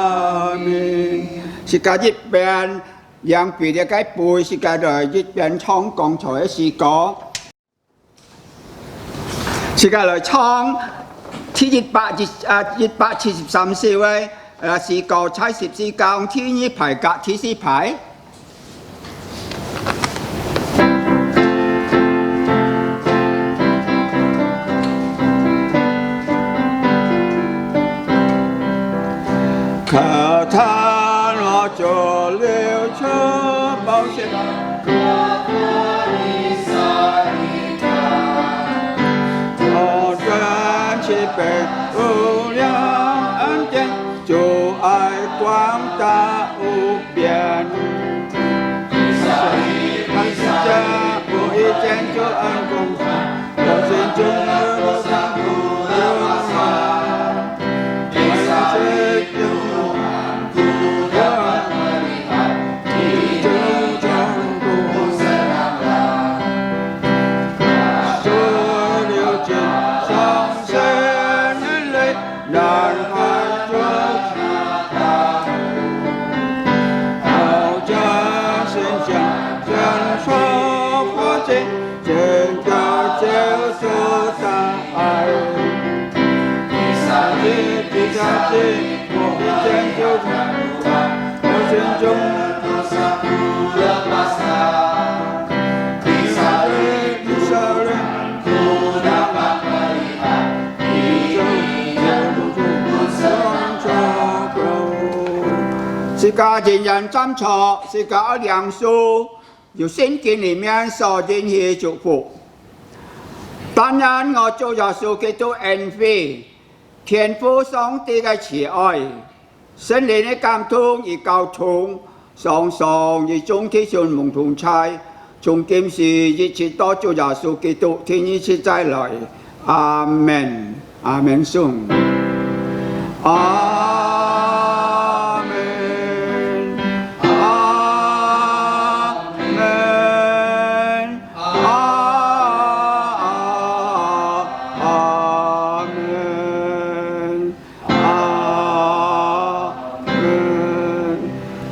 amin. Xin ca dịch bên yang bị địa cái bùi xin ca đời dịch bên trong con trời sĩ có xin ca lời trongที่ยิดปะที่13เว้ยสีเก่าใช้14กองที่นี้ไผ่กะที่4ไผ่ข้าท่านว่าจะเลี้ยวเชื่อเบาเสียเป็นอุยามอันเจนจูไอความตาอุเบียนมันจะอุอีเจนจูอันคงเราเส้นจุงเนื้อสังกุยมาไม่ใช่จุงกุยมาจุงจังกุสนาลาจูเดียวจิตสองเส้นdan hajatnya Aja senjang dan sopatin Jengka jel sota air Isari disati Muhijen jogan Muhijen jogan Dosaku lepaskan Isari Ku dapat melihat是个人人站错，是个良数，有圣经里面所应许祝福。當然我做耶穌基督恩惠，天父上帝嘅慈愛，聖靈嘅感動與交通，常常與眾弟兄們同在，從今時一直到做耶穌基督天一次再來，阿門，阿門頌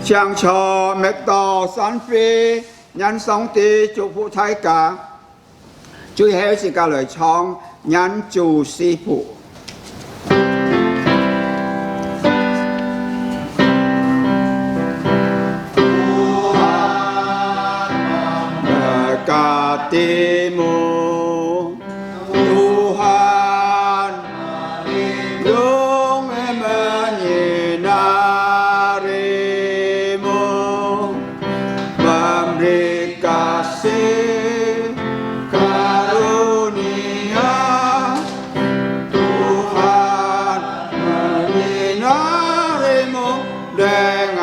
，Chàng cho mẹ tỏ sản phi nhân sống tí chúc phụ thái cả Chúa heo sĩ cả lời chong nhân chủ sĩ phụ Cả tì mù Tuhan Dung em nhìn kasih karunia Tuhan menyinarimu dengan